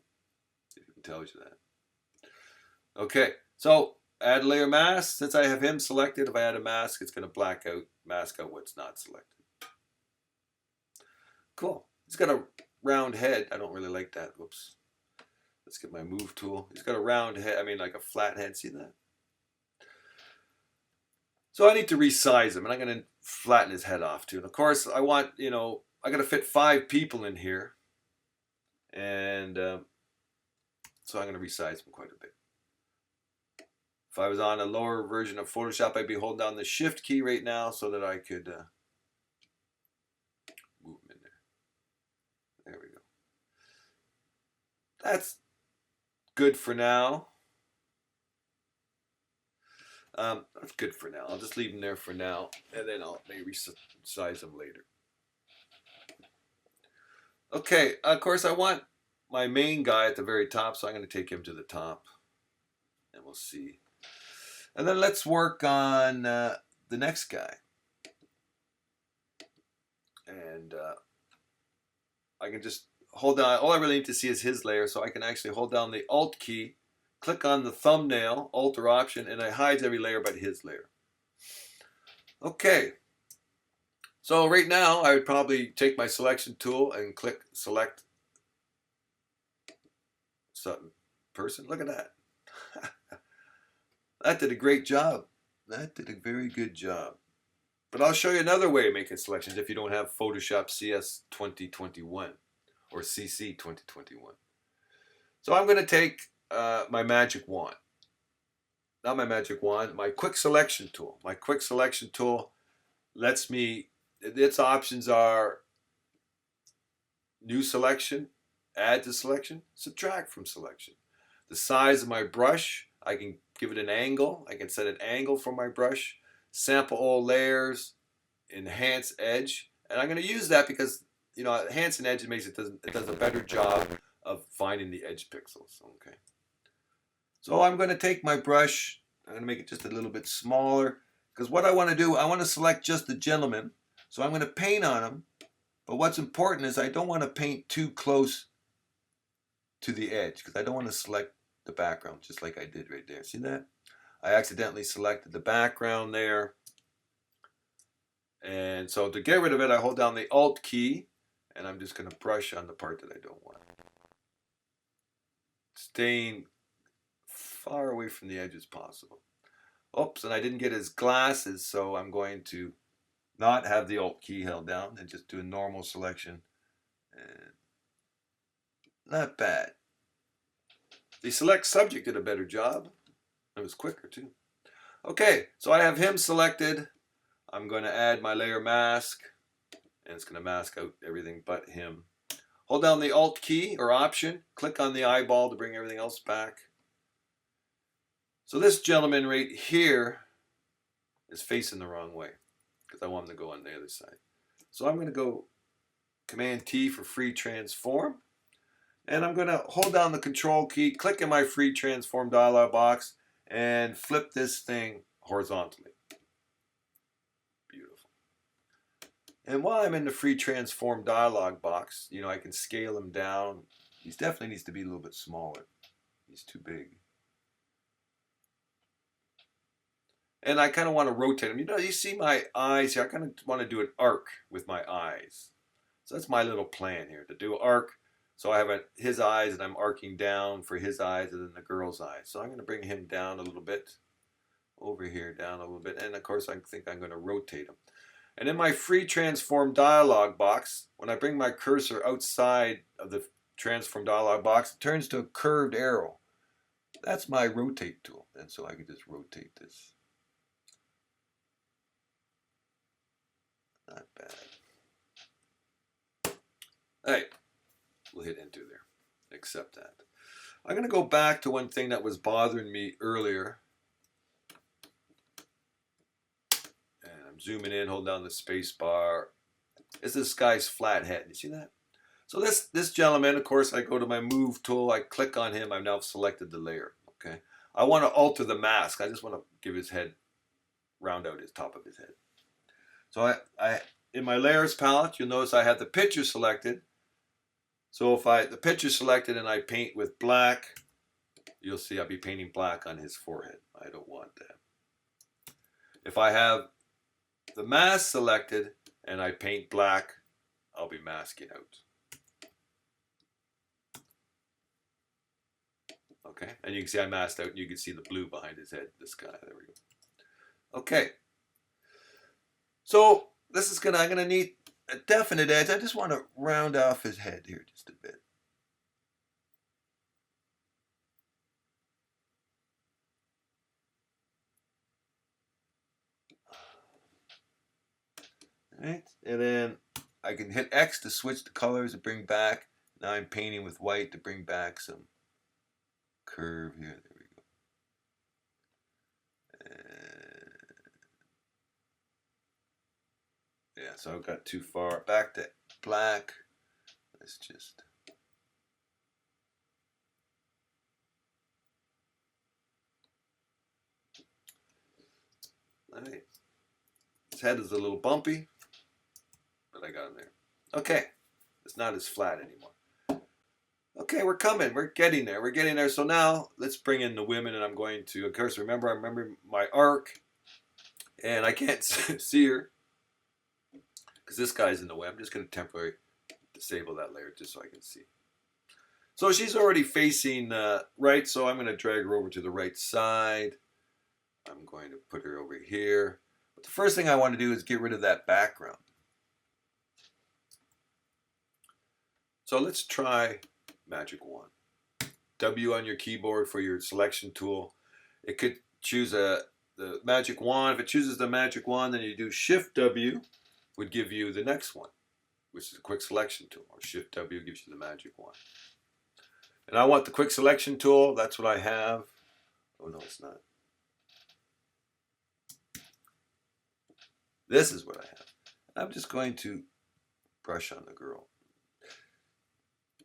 see if it tells you that. Okay, so add layer mask. Since I have him selected, if I add a mask, it's going to mask out what's not selected. Cool. He's got a round head. I don't really like that. Whoops. Let's get my move tool. He's got a round head. I mean, like a flat head. See that? So I need to resize him, and I'm going to flatten his head off too. And of course, I want, I got to fit 5 people in here, and so I'm going to resize him quite a bit. If I was on a lower version of Photoshop, I'd be holding down the Shift key right now so that I could move him in there. There we go. That's good for now. That's good for now. I'll just leave him there for now, and then I'll maybe resize him later. Okay, of course I want my main guy at the very top, so I'm going to take him to the top, and we'll see. And then let's work on the next guy. And I can just hold down, all I really need to see is his layer, so I can actually hold down the Alt key, click on the thumbnail, Alter option, and it hides every layer but his layer. Okay. So right now, I would probably take my selection tool and click select certain person. Look at that. That did a great job. That did a very good job. But I'll show you another way of making selections if you don't have Photoshop CS 2021 or CC 2021. So I'm going to take my magic wand. Not my magic wand, my quick selection tool. My quick selection tool lets me, its options are new selection, add to selection, subtract from selection. The size of my brush, I can give it an angle. I can set an angle for my brush, sample all layers, enhance edge. And I'm going to use that because, enhance and edge it does a better job of finding the edge pixels. Okay. So I'm going to take my brush, I'm going to make it just a little bit smaller, because what I want to do, I want to select just the gentleman. So I'm going to paint on him. But what's important is I don't want to paint too close to the edge, because I don't want to select the background, just like I did right there. See that? I accidentally selected the background there. And so to get rid of it, I hold down the Alt key, and I'm just going to brush on the part that I don't want. Staying far away from the edge as possible. Oops, and I didn't get his glasses, so I'm going to not have the Alt key held down and just do a normal selection. And not bad. The select subject did a better job. It was quicker too. Okay, so I have him selected. I'm going to add my layer mask, and it's going to mask out everything but him. Hold down the Alt key or Option, click on the eyeball to bring everything else back. So this gentleman right here is facing the wrong way because I want him to go on the other side. So I'm going to go Command T for free transform. And I'm going to hold down the Control key, click in my free transform dialog box, and flip this thing horizontally. Beautiful. And while I'm in the free transform dialog box, you know, I can scale him down. He definitely needs to be a little bit smaller. He's too big. And I kind of want to rotate him. You know, you see my eyes here. I kind of want to do an arc with my eyes. So that's my little plan here, to do an arc. So I have his eyes, and I'm arcing down for his eyes and then the girl's eyes. So I'm going to bring him down a little bit. Over here, down a little bit. And of course, I think I'm going to rotate him. And in my free transform dialog box, when I bring my cursor outside of the transform dialog box, it turns to a curved arrow. That's my rotate tool. And so I can just rotate this. Not bad. All right. We'll hit enter there. Accept that. I'm going to go back to one thing that was bothering me earlier. And I'm zooming in, hold down the space bar. It's this guy's flat head. You see that? So this gentleman, of course, I go to my move tool. I click on him. I've now selected the layer. Okay. I want to alter the mask. I just want to give his head, round out his top of his head. So I in my layers palette, you'll notice I have the picture selected. So if the picture selected and I paint with black, you'll see I'll be painting black on his forehead. I don't want that. If I have the mask selected and I paint black, I'll be masking out. Okay, and you can see I masked out and you can see the blue behind his head, this guy. There we go. Okay. So this is I'm gonna need a definite edge. I just want to round off his head here just a bit. All right, and then I can hit X to switch the colors and bring back. Now I'm painting with white to bring back some curve here. There we go. Yeah, so I got too far. Back to black. Let's just. All right. His head is a little bumpy, but I got him there. Okay, it's not as flat anymore. Okay, we're coming. We're getting there. We're getting there. So now let's bring in the women, and I'm going to, of course, remember my arc, and I can't see her because this guy's in the way. I'm just going to temporarily disable that layer just so I can see. So she's already facing right, so I'm going to drag her over to the right side. I'm going to put her over here. But the first thing I want to do is get rid of that background. So let's try Magic Wand. W on your keyboard for your selection tool. It could choose the Magic Wand. If it chooses the Magic Wand, then you do Shift W, would give you the next one, which is a quick selection tool. Or Shift W gives you the Magic Wand. And I want the quick selection tool. That's what I have. Oh no, it's not. This is what I have. I'm just going to brush on the girl.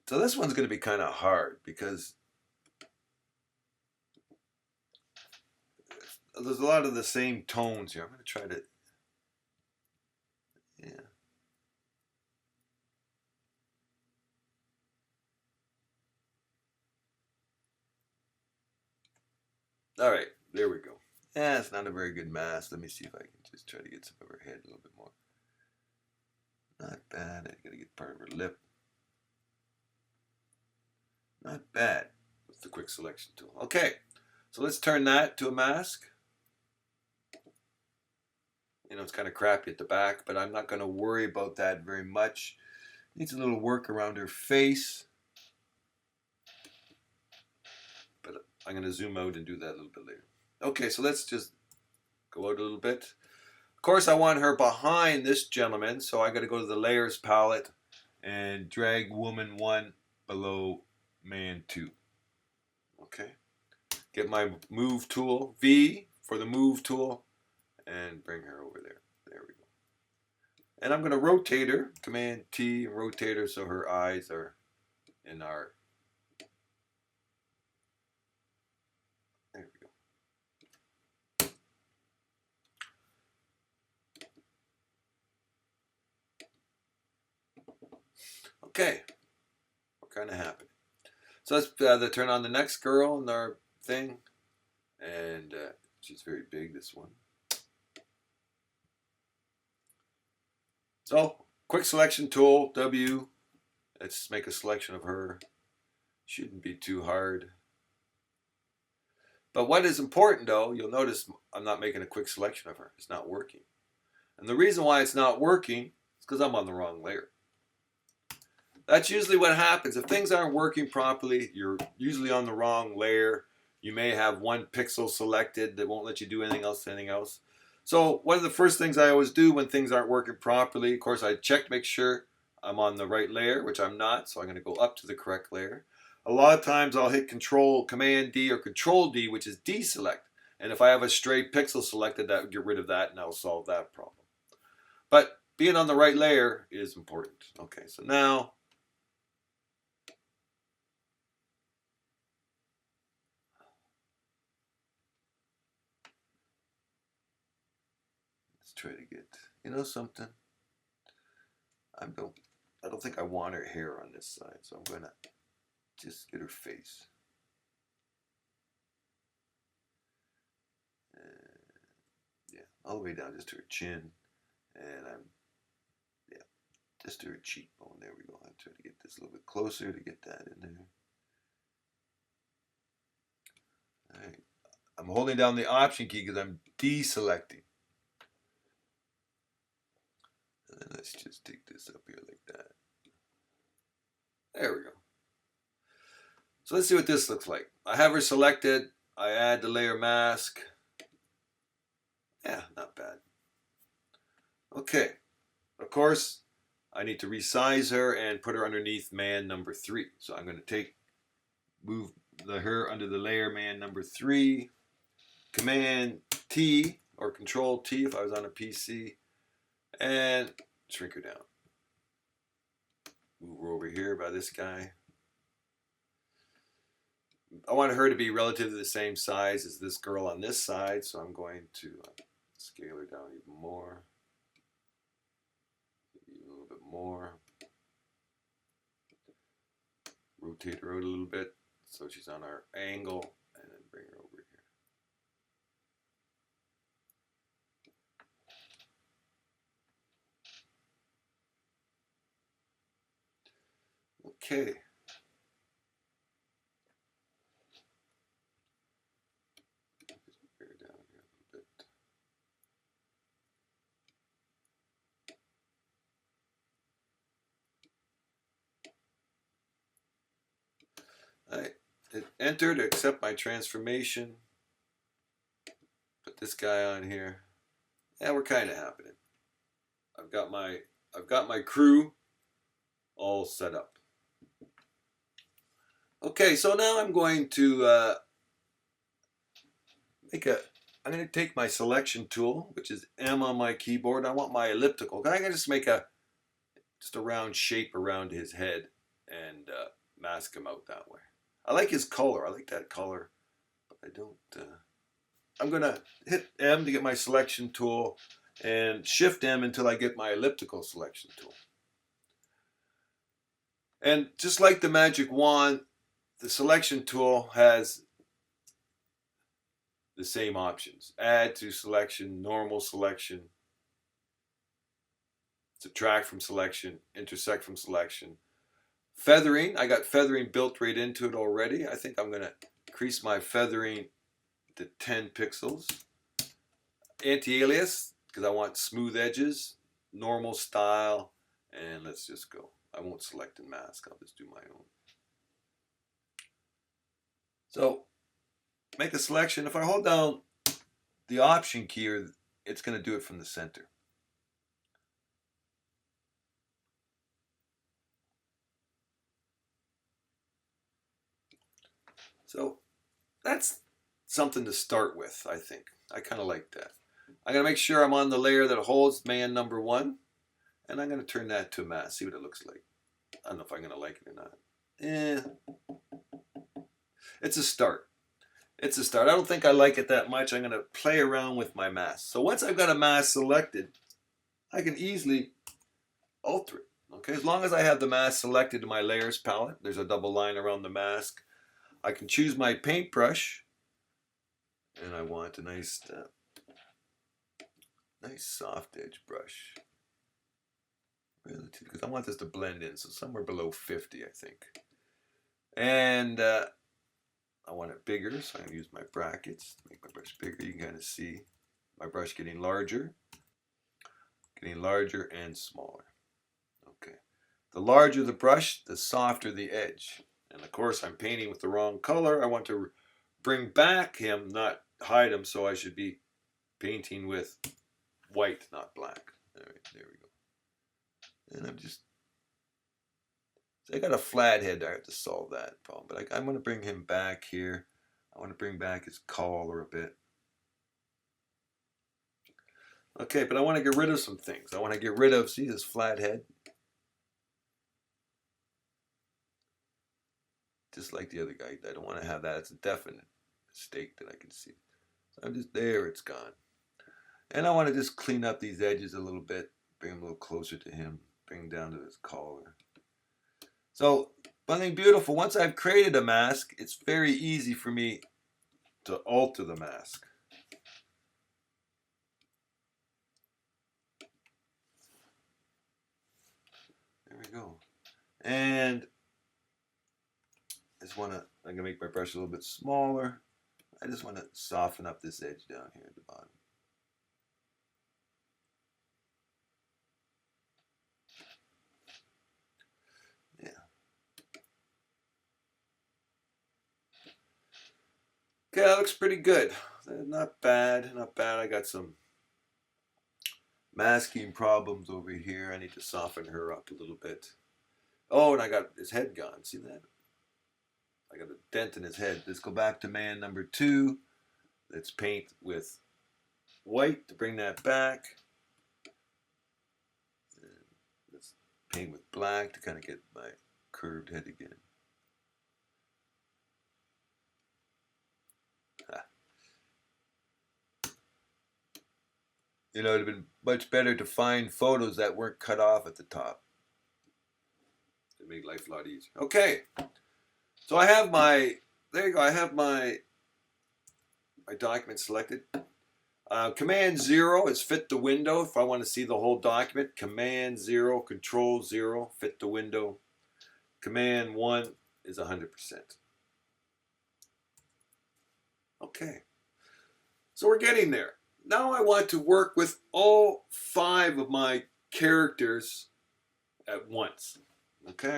So this one's going to be kind of hard because there's a lot of the same tones here. I'm going to try to, yeah. All right, there we go. Yeah, it's not a very good mask. Let me see if I can just try to get some of her head a little bit more. Not bad. I gotta get part of her lip. Not bad with the quick selection tool. Okay, so let's turn that to a mask. You know, it's kind of crappy at the back, but I'm not going to worry about that very much. Needs a little work around her face. But I'm going to zoom out and do that a little bit later. Okay, so let's just go out a little bit. Of course, I want her behind this gentleman, so I got to go to the layers palette and drag woman 1 below man 2. Okay. Get my move tool, V for the move tool, and bring her over there. There we go. And I'm going to rotate her, Command T, and rotate her so her eyes are in our. There we go. Okay, we're kind of happy. So let's turn on the next girl in our thing, and she's very big, this one. So, quick selection tool, W. Let's make a selection of her. Shouldn't be too hard. But what is important, though, you'll notice I'm not making a quick selection of her. It's not working. And the reason why it's not working is because I'm on the wrong layer. That's usually what happens. If things aren't working properly, you're usually on the wrong layer. You may have one pixel selected that won't let you do anything else. So one of the first things I always do when things aren't working properly, of course, I check to make sure I'm on the right layer, which I'm not. So I'm going to go up to the correct layer. A lot of times I'll hit Command D or Control D, which is deselect. And if I have a stray pixel selected, that would get rid of that, and I'll solve that problem. But being on the right layer is important. Okay, so now try to get, you know something? I don't think I want her hair on this side, so I'm gonna just get her face. Yeah, all the way down just to her chin, and just to her cheekbone. There we go. I'm trying to get this a little bit closer to get that in there. All right, I'm holding down the Option key because I'm deselecting. And then let's just take this up here like that. There we go. So let's see what this looks like. I have her selected. I add the layer mask. Yeah, not bad. Okay. Of course, I need to resize her and put her underneath man number 3. So I'm going to move her under the layer man number 3. Command T or Control T if I was on a PC. And shrink her down. Move her over here by this guy. I want her to be relatively the same size as this girl on this side, so I'm going to scale her down even more. Maybe a little bit more. Rotate her out a little bit so she's on our angle, and then bring her over here. Okay. I hit enter to accept my transformation. Put this guy on here. Yeah, we're kind of happening. I've got my crew all set up. Okay, so now I'm going to I'm going to take my selection tool, which is M on my keyboard. I want my elliptical. I can just make just a round shape around his head and mask him out that way. I like his color. I like that color, but I don't. I'm going to hit M to get my selection tool and Shift M until I get my elliptical selection tool. And just like the magic wand, the selection tool has the same options. Add to selection, normal selection, subtract from selection, intersect from selection. Feathering, I got feathering built right into it already. I think I'm going to increase my feathering to 10 pixels. Anti-alias, because I want smooth edges, normal style, and let's just go. I won't select and mask, I'll just do my own. So make a selection. If I hold down the option key, it's going to do it from the center. So that's something to start with, I think. I kind of like that. I'm going to make sure I'm on the layer that holds man number 1, and I'm going to turn that to mask, see what it looks like. I don't know if I'm going to like it or not. It's a start. It's a start. I don't think I like it that much. I'm going to play around with my mask. So once I've got a mask selected, I can easily alter it. Okay, as long as I have the mask selected in my layers palette, there's a double line around the mask. I can choose my paintbrush, and I want a nice soft edge brush. Relative, because I want this to blend in, so somewhere below 50, I think. And I want it bigger, so I'm going to use my brackets to make my brush bigger. You can kind of see my brush getting larger and smaller. Okay. The larger the brush, the softer the edge. And of course, I'm painting with the wrong color. I want to bring back him, not hide him, so I should be painting with white, not black. All right, there we go. And I'm just, so I got a flat head. I have to solve that problem. But I'm going to bring him back here. I want to bring back his collar a bit. Okay, but I want to get rid of some things. I want to get rid of, see this flat head? Just like the other guy. I don't want to have that. It's a definite mistake that I can see. So I'm just, there, it's gone. And I want to just clean up these edges a little bit. Bring him a little closer to him. Bring him down to his collar. So, one thing beautiful, once I've created a mask, it's very easy for me to alter the mask. There we go. And I just want to, I'm going to make my brush a little bit smaller. I just want to soften up this edge down here at the bottom. Yeah. Okay, that looks pretty good. Not bad, not bad. I got some masking problems over here. I need to soften her up a little bit. Oh, and I got his head gone. See that? I got a dent in his head. Let's go back to man number 2. Let's paint with white to bring that back. And let's paint with black to kind of get my curved head again. You know, it would have been much better to find photos that weren't cut off at the top. It made life a lot easier. Okay. So I have my, there you go, I have my document selected. Command 0 is fit the window. If I want to see the whole document, Command 0, Control 0, fit the window. Command 1 is 100%. Okay. So we're getting there. Now I want to work with all 5 of my characters at once. Okay,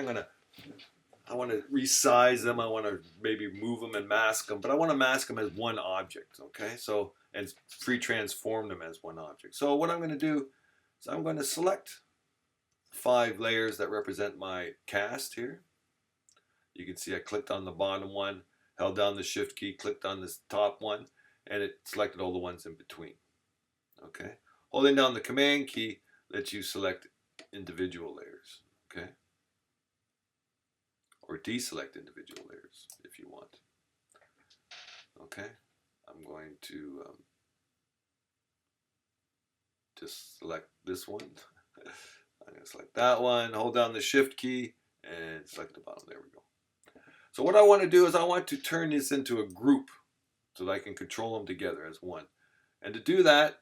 I want to resize them. I want to maybe move them and mask them, but I want to mask them as one object. Okay, so and free transform them as one object. So what I'm going to do is I'm going to select 5 layers that represent my cast here. You can see I clicked on the bottom one, held down the shift key, clicked on this top one, and it selected all the ones in between. Okay, holding down the command key lets you select individual layers. Okay, or deselect individual layers if you want. Okay, I'm going to just select this one. I'm going to select that one, hold down the shift key, and select the bottom. There we go. So what I want to do is I want to turn this into a group so that I can control them together as one. And to do that,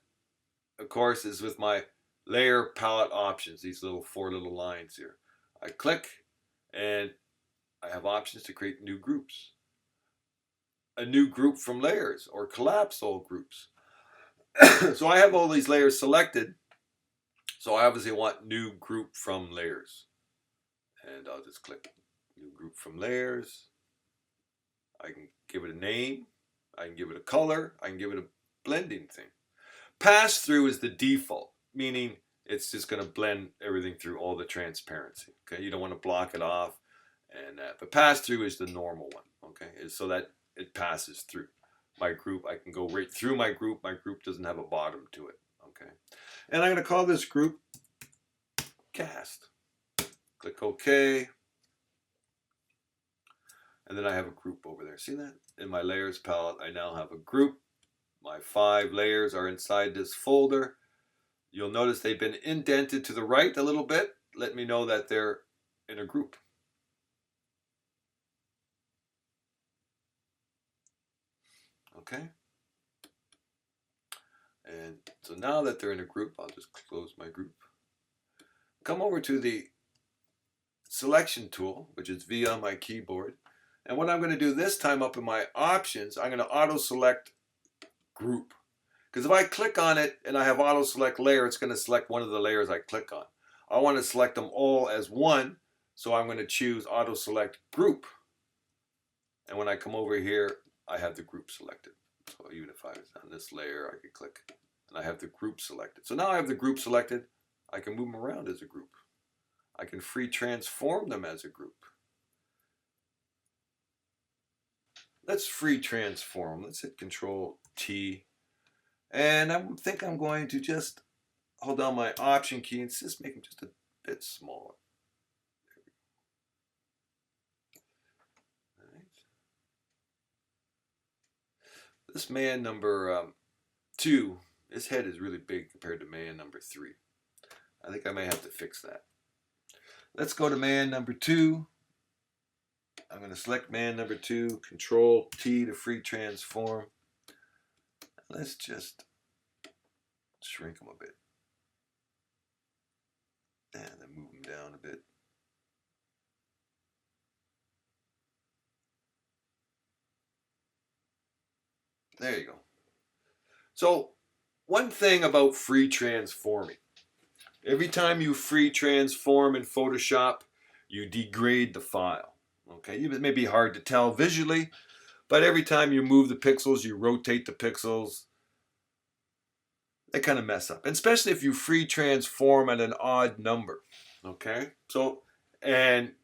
of course, is with my layer palette options, these 4 little lines here. I click and I have options to create new groups. A new group from layers or collapse all groups. So I have all these layers selected. So I obviously want new group from layers. And I'll just click new group from layers. I can give it a name. I can give it a color. I can give it a blending thing. Pass through is the default, meaning it's just going to blend everything through all the transparency. Okay, you don't want to block it off, and but pass through is the normal one. Okay, is so that it passes through my group. I can go right through my group. My group doesn't have a bottom to it. Okay, and I'm going to call this group cast. Click OK. And then I have a group over there. See that? In my layers palette, I now have a group. My 5 layers are inside this folder. You'll notice they've been indented to the right a little bit. Let me know that they're in a group. Okay. And so now that they're in a group, I'll just close my group. Come over to the selection tool, which is V on my keyboard. And what I'm going to do this time up in my options, I'm going to auto select group. Because if I click on it and I have auto select layer, it's going to select one of the layers I click on. I want to select them all as one, so I'm going to choose auto select group. And when I come over here, I have the group selected. So even if I was on this layer, I could click and I have the group selected. So now I have the group selected. I can move them around as a group. I can free transform them as a group. Let's free transform. Let's hit Control T. And I think I'm going to just hold down my Option key and just make them just a bit smaller. All right. This man number 2, his head is really big compared to man number 3. I think I may have to fix that. Let's go to man number 2. I'm going to select man number 2, Control T to free transform. Let's just shrink him a bit. And then move him down a bit. There you go. So one thing about free transforming. Every time you free transform in Photoshop, you degrade the file. Okay, it may be hard to tell visually, but every time you move the pixels, you rotate the pixels, they kind of mess up. And especially if you free transform at an odd number. Okay, so, and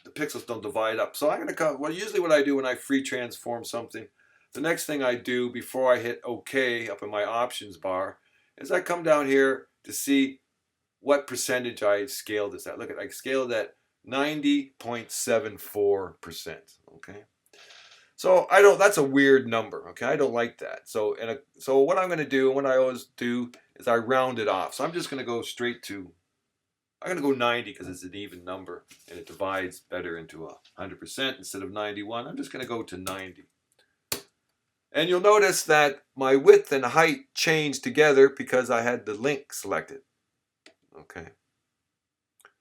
the pixels don't divide up. So I'm going to come, well, usually what I do when I free transform something, the next thing I do before I hit OK up in my options bar is I come down here to see what percentage I scaled this at. Look at, I scaled at 90.74%. Okay. So I don't, that's a weird number. Okay. I don't like that. So, so what I'm going to do, and what I always do is I round it off. So I'm just going to go straight to, I'm going to go 90 because it's an even number and it divides better into 100% instead of 91. I'm just going to go to 90. And you'll notice that my width and height changed together because I had the link selected. Okay.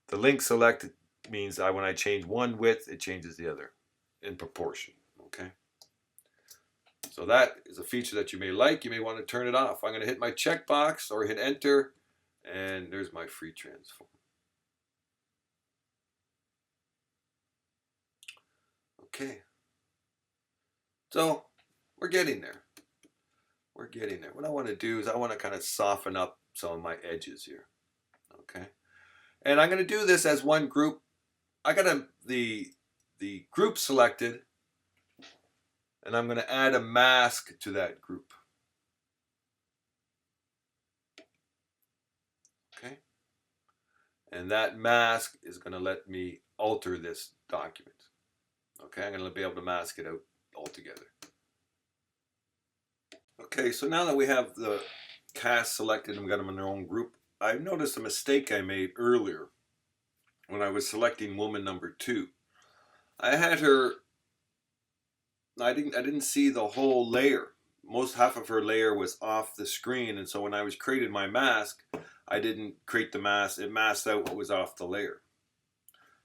The link selected means when I change one width, it changes the other in proportion. Okay. So that is a feature that you may like. You may want to turn it off. I'm going to hit my checkbox or hit enter, and there's my free transform. Okay. So we're getting there. We're getting there. What I want to do is I want to kind of soften up some of my edges here. Okay. And I'm going to do this as one group. I got the group selected, and I'm going to add a mask to that group. Okay. And that mask is going to let me alter this document. Okay, I'm going to be able to mask it out altogether. Okay, so now that we have the cast selected and we got them in their own group, I've noticed a mistake I made earlier when I was selecting woman number 2. I had her, I didn't see the whole layer. Half of her layer was off the screen, and so when I was creating my mask, I didn't create the mask. It masked out what was off the layer.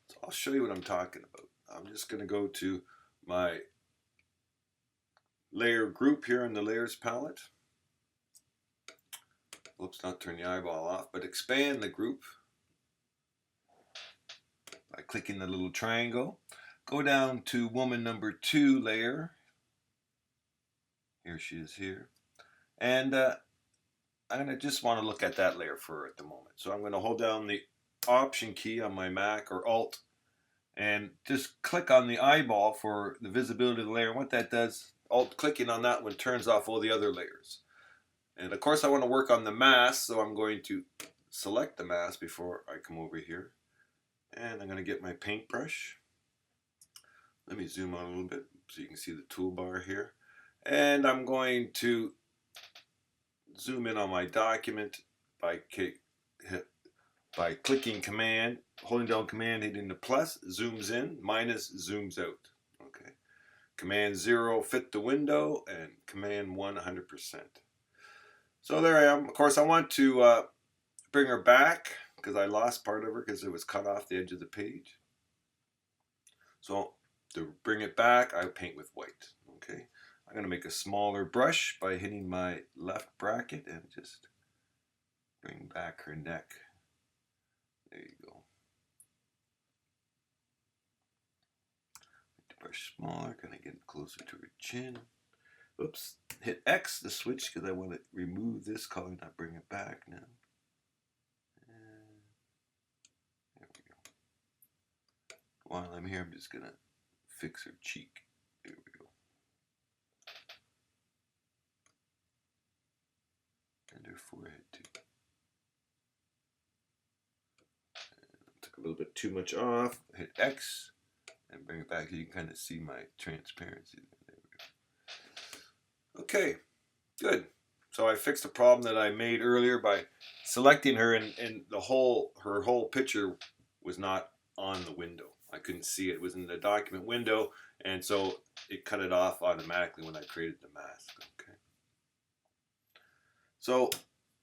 So I'll show you what I'm talking about. I'm just going to go to my layer group here in the layers palette. Oops, not turn the eyeball off, but expand the group by clicking the little triangle. Go down to woman number 2 layer. Here she is here. And I'm going to just want to look at that layer for at the moment. So I'm going to hold down the Option key on my Mac or Alt and just click on the eyeball for the visibility of the layer. And what that does, Alt clicking on that one turns off all the other layers. And of course I want to work on the mask, so I'm going to select the mask before I come over here. And I'm going to get my paintbrush. Let me zoom on a little bit so you can see the toolbar here. And I'm going to zoom in on my document by clicking Command, holding down Command, hitting the plus, zooms in, minus zooms out. Okay. Command 0, fit the window, and Command 1, 100%. So there I am. Of course, I want to bring her back because I lost part of her because it was cut off the edge of the page. So to bring it back, I paint with white. Okay. I'm going to make a smaller brush by hitting my left bracket and just bring back her neck. There you go. Make the brush smaller, kind of get closer to her chin. Oops, hit X to switch because I want to remove this color, not bring it back now. And there we go. While I'm here, I'm just going to fix her cheek. There we go. And her forehead too. And took a little bit too much off. Hit X and bring it back. You can kind of see my transparency. There we go. Okay, good. So I fixed a problem that I made earlier by selecting her, and her whole picture was not on the window. I couldn't see it. It was in the document window, and so it cut it off automatically when I created the mask. Okay. So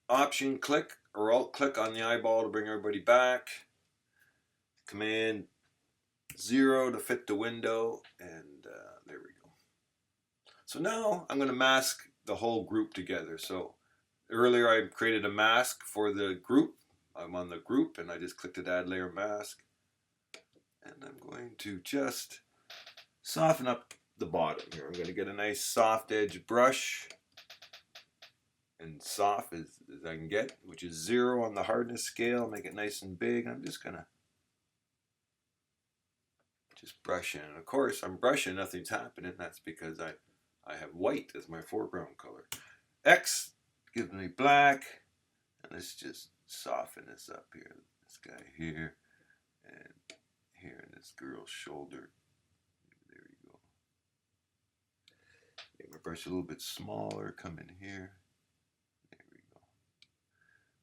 Option click or Alt click on the eyeball to bring everybody back. Command 0 to fit the window, and there we go. So now I'm going to mask the whole group together. So earlier I created a mask for the group. I'm on the group and I just clicked to add layer mask. And I'm going to just soften up the bottom here. I'm going to get a nice soft edge brush, and soft as I can get, which is 0 on the hardness scale. Make it nice and big. I'm just going to just brush in. And of course I'm brushing, nothing's happening. That's because I have white as my foreground color. X gives me black, and let's just soften this up here. This guy here, and here in this girl's shoulder. There you go. Make my brush a little bit smaller, come in here. There we go.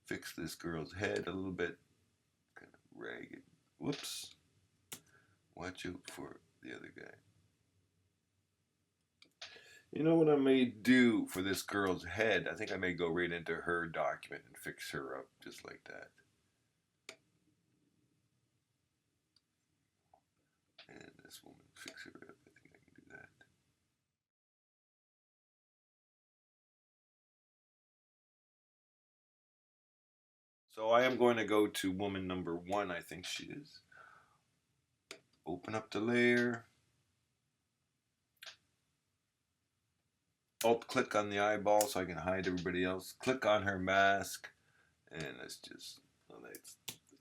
Fix this girl's head a little bit, kind of ragged. Whoops. Watch out for the other guy. You know what I may do for this girl's head? I think I may go right into her document and fix her up just like that. And this woman, fix her up. I think I can do that. So I am going to go to woman number 1, I think she is. Open up the layer. Alt click on the eyeball so I can hide everybody else. Click on her mask, and let's just, well,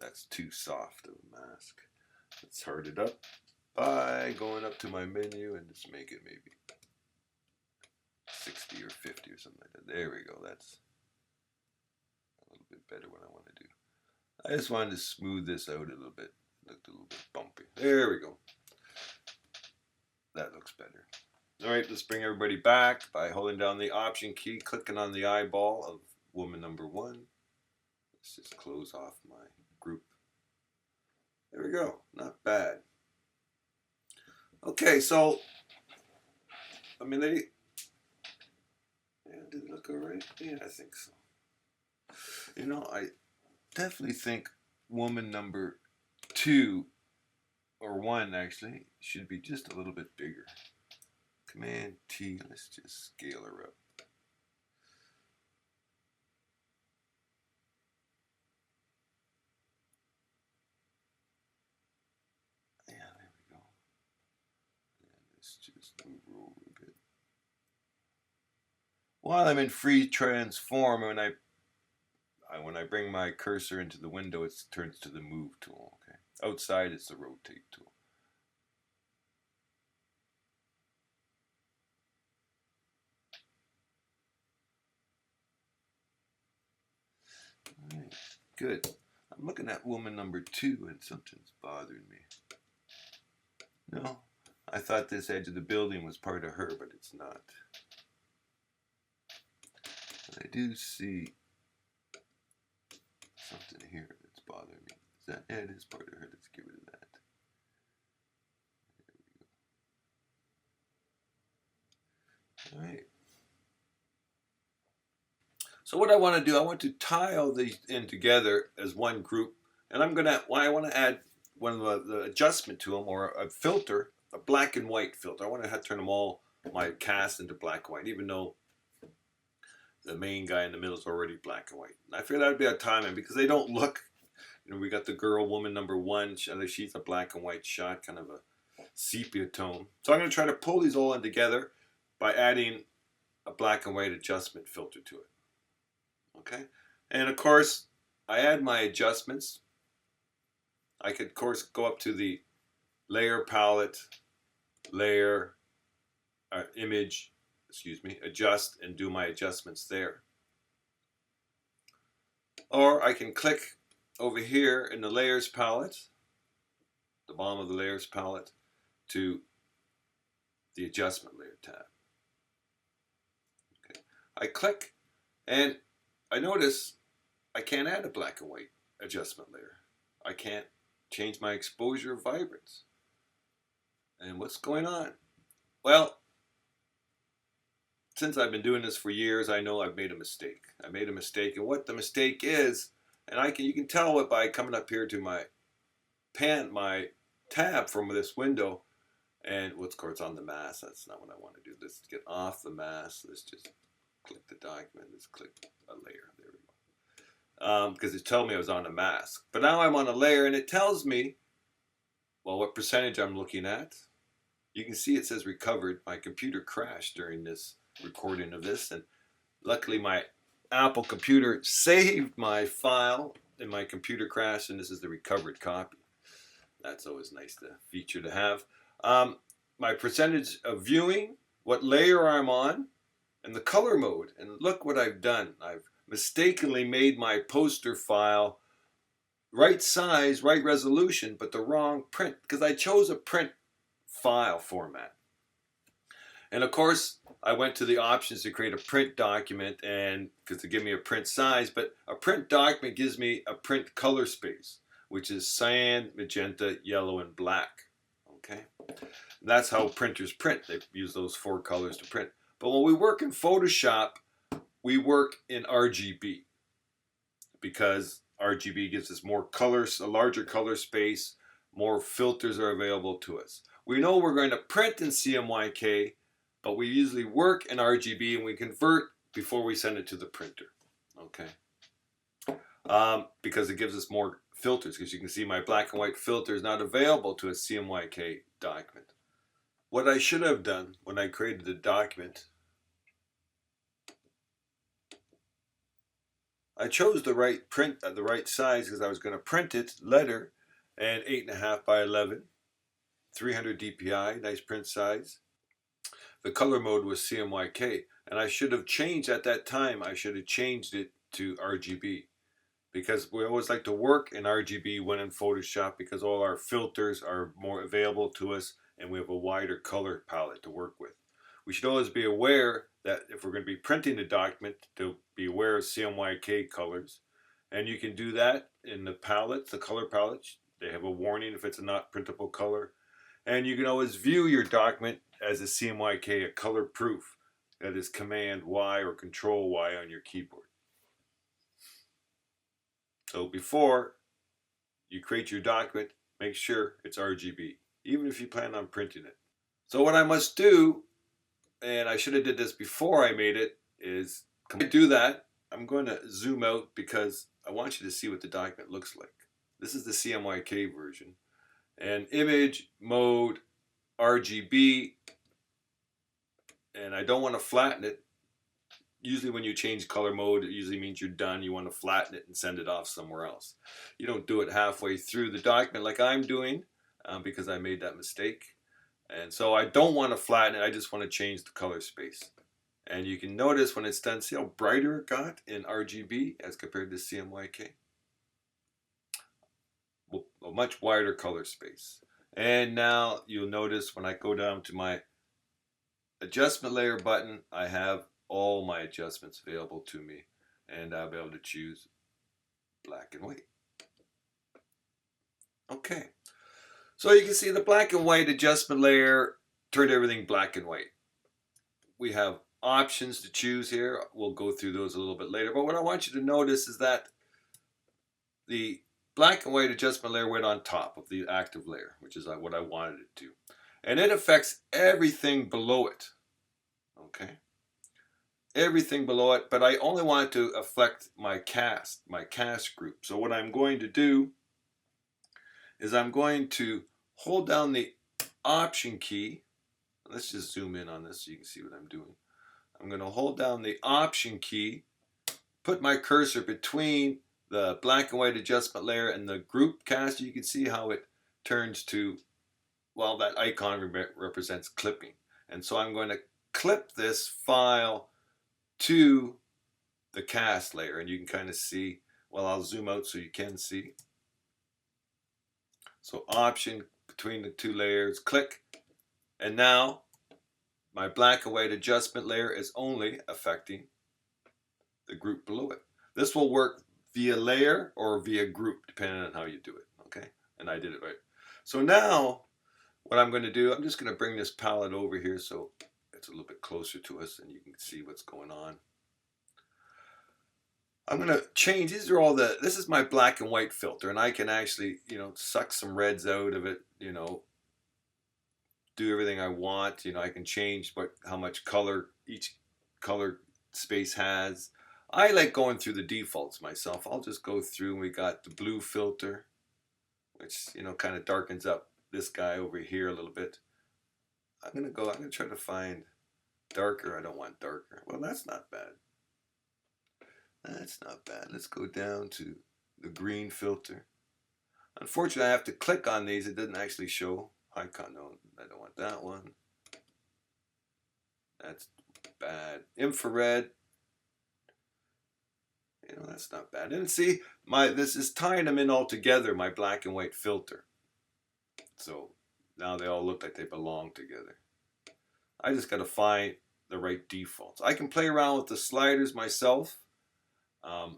that's too soft of a mask. Let's hard it up by going up to my menu and just make it maybe 60 or 50 or something like that. There we go. That's a little bit better what I want to do. I just wanted to smooth this out a little bit. It looked a little bit bumpy. There we go. That looks better. All right, let's bring everybody back by holding down the Option key, clicking on the eyeball of woman number 1. Let's just close off my group. There we go. Not bad. Okay, so, I mean, did it look all right? Yeah, I think so. You know, I definitely think woman number 2, or 1 actually, should be just a little bit bigger. Command T, let's just scale her up. just move over a bit. While I'm in free transform, when I bring my cursor into the window, it turns to the move tool. Okay. Outside, it's the rotate tool. All right, good. I'm looking at woman number 2 and something's bothering me. No, I thought this edge of the building was part of her, but it's not. But I do see something here that's bothering me. That is part of her. Let's get rid of that. There we go. All right. So what I want to do, I want to tie all these in together as one group, and I want to add one of the adjustment to them, or a filter, a black and white filter. I want to turn them all, my cast, into black and white, even though the main guy in the middle is already black and white. And I figured that would be a timing because they don't look. We got the girl, woman number 1. She's a black and white shot, kind of a sepia tone. So I'm going to try to pull these all in together by adding a black and white adjustment filter to it. Okay, and of course, I add my adjustments. I could, of course, go up to the layer palette, layer, image, adjust, and do my adjustments there. Or I can click over here in the layers palette, the bottom of the layers palette, to the adjustment layer tab. Okay, I click, and I notice I can't add a black and white adjustment layer. I can't change my exposure vibrance. And what's going on? Well, since I've been doing this for years, I know I've made a mistake. I made a mistake, and what the mistake is, and you can tell it by coming up here to my tab from this window, and of course on the mask. That's not what I want to do. Let's get off the mask. Let's just click the document. Let's click a layer. There we go. Because it told me I was on a mask. But now I'm on a layer, and it tells me, well, what percentage I'm looking at. You can see it says recovered. My computer crashed during this recording of this, and luckily my Apple computer saved my file in my computer crash, and this is the recovered copy. That's always nice feature to have. My percentage of viewing, what layer I'm on, and the color mode. And look what I've done. I've mistakenly made my poster file right size, right resolution, but the wrong print, because I chose a print file format. And of course, I went to the options to create a print document, and because they give me a print size, but a print document gives me a print color space, which is cyan, magenta, yellow, and black. Okay, and that's how printers print. They use those 4 colors to print. But when we work in Photoshop, we work in RGB, because RGB gives us more colors, a larger color space, more filters are available to us. We know we're going to print in CMYK, but we usually work in RGB, and we convert before we send it to the printer. Okay, because it gives us more filters, because you can see my black and white filter is not available to a CMYK document. What I should have done when I created the document, I chose the right print at the right size, because I was going to print it letter, and 8.5 by 11, 300 DPI, nice print size. The color mode was CMYK, and I should have changed at that time. I should have changed it to RGB, because we always like to work in RGB when in Photoshop, because all our filters are more available to us, and we have a wider color palette to work with. We should always be aware that if we're going to be printing the document, to be aware of CMYK colors. And you can do that in the palettes, the color palettes. They have a warning if it's a not printable color. And you can always view your document as a CMYK, a color proof. That is Command Y or Control Y on your keyboard. So before you create your document, make sure it's RGB, even if you plan on printing it. So what I must do, and I should have did this before I made it, is to do that, I'm going to zoom out because I want you to see what the document looks like. This is the CMYK version. And image, mode, RGB, and I don't want to flatten it. Usually when you change color mode, it usually means you're done. You want to flatten it and send it off somewhere else. You don't do it halfway through the document like I'm doing because I made that mistake. And so I don't want to flatten it. I just want to change the color space. And you can notice when it's done, see how brighter it got in RGB as compared to CMYK? A much wider color space. And now you'll notice when I go down to my adjustment layer button, I have all my adjustments available to me, and I'll be able to choose black and white. Okay, so you can see the black and white adjustment layer turned everything black and white. We have options to choose here. We'll go through those a little bit later, but what I want you to notice is that the black and white adjustment layer went on top of the active layer, which is what I wanted it to. And it affects everything below it. Okay? Everything below it, but I only want it to affect my cast group. So what I'm going to do is I'm going to hold down the Option key. Let's just zoom in on this so you can see what I'm doing. I'm going to hold down the Option key, put my cursor between the black and white adjustment layer and the group cast. You can see how it turns to, well, that icon represents clipping. And so I'm going to clip this file to the cast layer, and you can kind of see, well, I'll zoom out so you can see. So Option between the two layers, click, and now my black and white adjustment layer is only affecting the group below it. This will work via layer or via group, depending on how you do it, okay? And I did it right. So now, what I'm going to do, I'm just going to bring this palette over here so it's a little bit closer to us and you can see what's going on. I'm going to change, this is my black and white filter, and I can actually, suck some reds out of it, do everything I want. I can change how much color each color space has. I like going through the defaults myself. I'll just go through, and we got the blue filter, which, kind of darkens up this guy over here a little bit. I'm going to try to find darker. I don't want darker. Well, that's not bad. That's not bad. Let's go down to the green filter. Unfortunately, I have to click on these. It doesn't actually show icon. No, I don't want that one. That's bad. Infrared. That's not bad. And see, this is tying them in all together, my black and white filter. So now they all look like they belong together. I just got to find the right defaults. I can play around with the sliders myself. I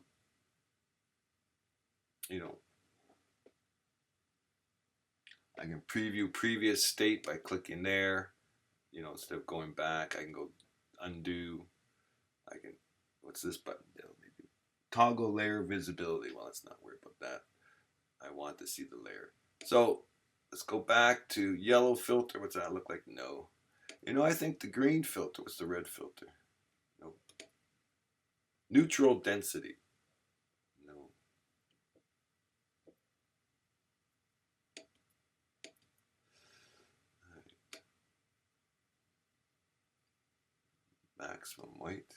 can preview previous state by clicking there. Instead of going back, I can go undo. I can, what's this button? Maybe toggle layer visibility. Well, let's not worry about that. I want to see the layer. So let's go back to yellow filter. What's that look like? No. I think the green filter. What's the red filter? Nope. Neutral density. No. Maximum white.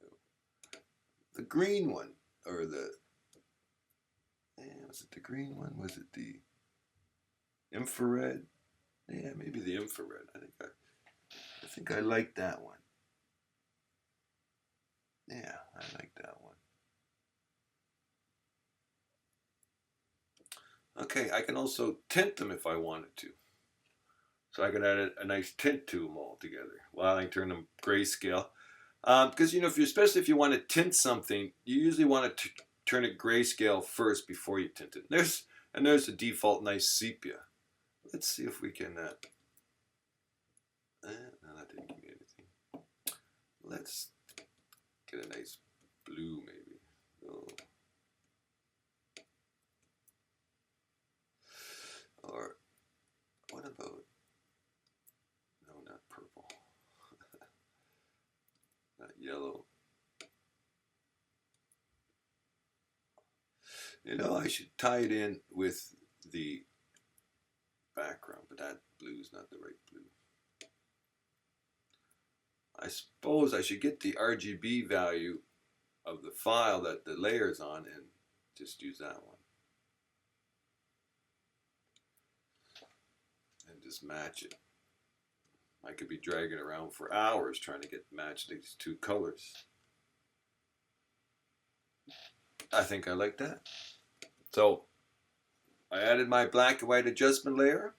No. The green one, or was it the green one? Was it the infrared? Yeah, maybe the infrared. I think I like that one. Yeah, I like that one. Okay, I can also tint them if I wanted to. So I can add a nice tint to them all together. Well, I can turn them grayscale. Because, especially if you want to tint something, you usually want to turn it grayscale first before you tint it. There's the default nice sepia. Let's see if we can... no, that didn't give me anything. Let's get a nice blue, maybe. Oh. Or what about... No, not purple. Not yellow. I should tie it in with the background, but that blue is not the right blue. I suppose I should get the RGB value of the file that the layer is on and just use that one. And just match it. I could be dragging around for hours trying to get match these two colors. I think I like that. So I added my black and white adjustment layer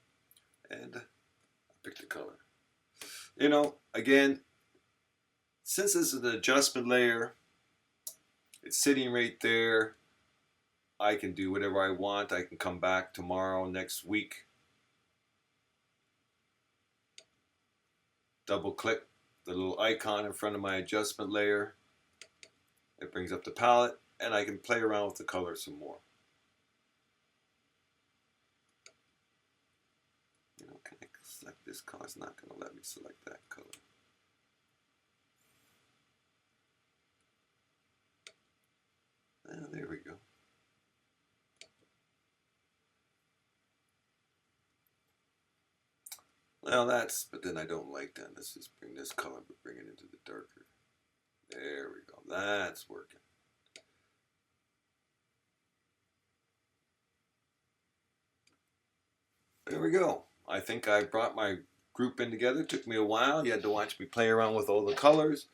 and I picked a color. You know, again, since this is an adjustment layer, it's sitting right there. I can do whatever I want. I can come back tomorrow, next week. Double click the little icon in front of my adjustment layer. It brings up the palette and I can play around with the color some more. You know, can I select this color? It's not going to let me select that color. There we go. Well, but then I don't like that. Let's just bring this color, but bring it into the darker. There we go. That's working. There we go. I think I brought my group in together. It took me a while. You had to watch me play around with all the colors.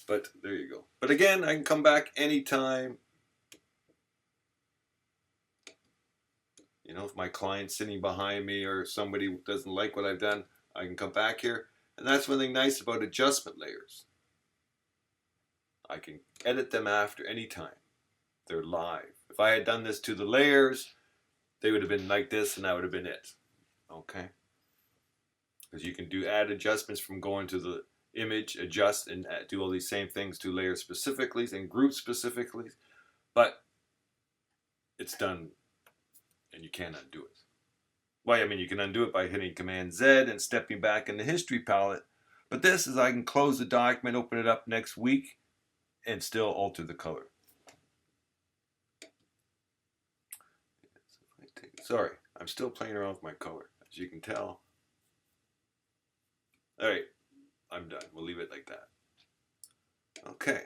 But there you go. But again, I can come back anytime. You know, if my client's sitting behind me or somebody doesn't like what I've done, I can come back here. And that's one thing nice about adjustment layers. I can edit them after any time. They're live. If I had done this to the layers, they would have been like this and that would have been it. Okay? Because you can add adjustments from going to the image, adjust, and do all these same things to layers specifically and groups specifically. But it's done and you can't undo it. Well, I mean, you can undo it by hitting Command Z and stepping back in the history palette. But this is I can close the document, open it up next week, and still alter the color. Sorry, I'm still playing around with my color, as you can tell. All right, I'm done. We'll leave it like that. Okay.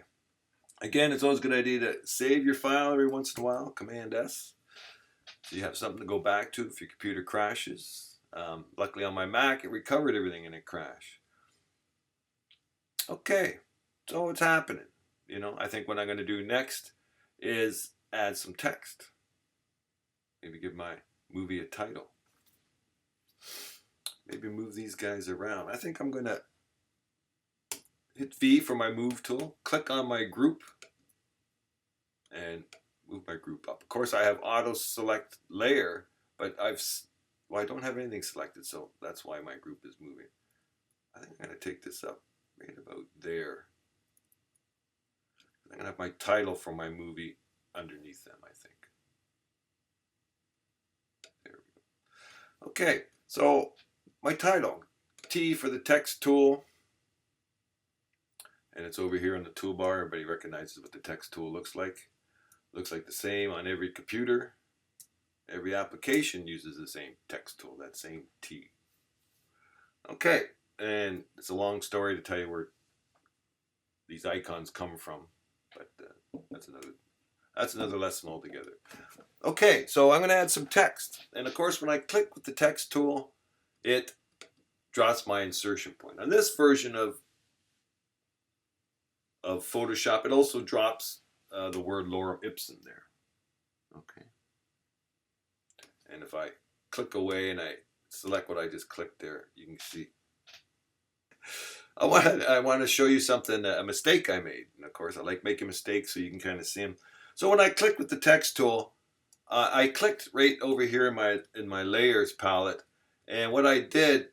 Again, it's always a good idea to save your file every once in a while, Command S. So you have something to go back to if your computer crashes. Luckily on my Mac, it recovered everything in a crash. Okay, so what's happening? You know, I think what I'm going to do next is add some text. Maybe give my movie a title. Maybe move these guys around. I think I'm going to hit V for my move tool, click on my group, and move my group up. Of course, I have auto select layer, but I don't have anything selected, so that's why my group is moving. I think I'm going to take this up right about there. I'm going to have my title for my movie underneath them, I think. There we go. Okay, so my title, T for the text tool, and it's over here on the toolbar. Everybody recognizes what the text tool looks like. Looks like the same on every computer. Every application uses the same text tool, that same T. Okay, and it's a long story to tell you where these icons come from, but that's another lesson altogether. Okay, so I'm going to add some text, and of course when I click with the text tool, it drops my insertion point. On this version of Photoshop, it also drops the word Lorem Ipsum there. Okay. And if I click away and I select what I just clicked there, you can see. I want to show you something, a mistake I made. And of course, I like making mistakes so you can kind of see them. So when I click with the text tool, I clicked right over here in my layers palette, and what I did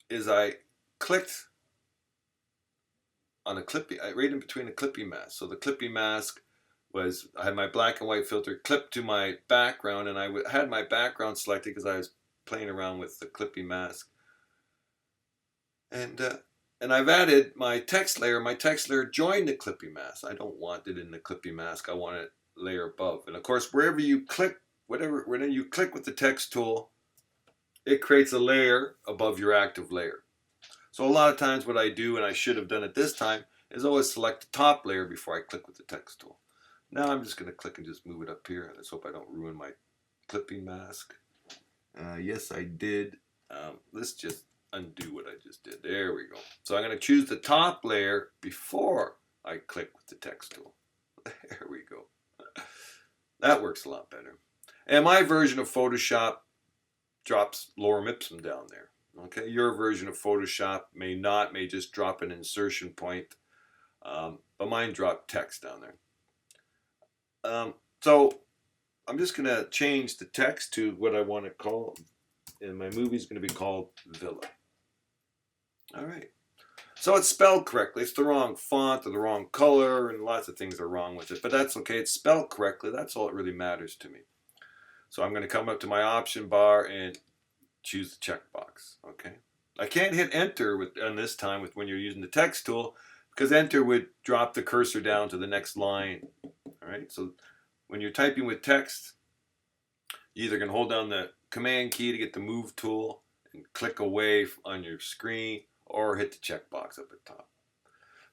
is I clicked on a clippy, right in between a clippy mask. So the clippy mask was, I had my black and white filter clipped to my background, and I had my background selected because I was playing around with the clippy mask. And I've added my text layer. My text layer joined the clippy mask. I don't want it in the clippy mask. I want it layer above. And of course, wherever you click, whenever you click with the text tool, it creates a layer above your active layer. So a lot of times what I do, and I should have done it this time, is always select the top layer before I click with the text tool. Now I'm just going to click and just move it up here. Let's hope I don't ruin my clipping mask. Yes, I did. Let's just undo what I just did. There we go. So I'm going to choose the top layer before I click with the text tool. There we go. That works a lot better. And my version of Photoshop drops lorem ipsum down there. Okay, your version of Photoshop may just drop an insertion point, but mine dropped text down there. So I'm just going to change the text to what I want to call, and my movie is going to be called Villa. All right. So it's spelled correctly. It's the wrong font or the wrong color, and lots of things are wrong with it, but that's okay. It's spelled correctly. That's all that really matters to me. So I'm going to come up to my option bar and choose the checkbox. Okay. I can't hit enter on this time when you're using the text tool, because enter would drop the cursor down to the next line. All right. So when you're typing with text, you either can hold down the command key to get the move tool and click away on your screen, or hit the checkbox up at top.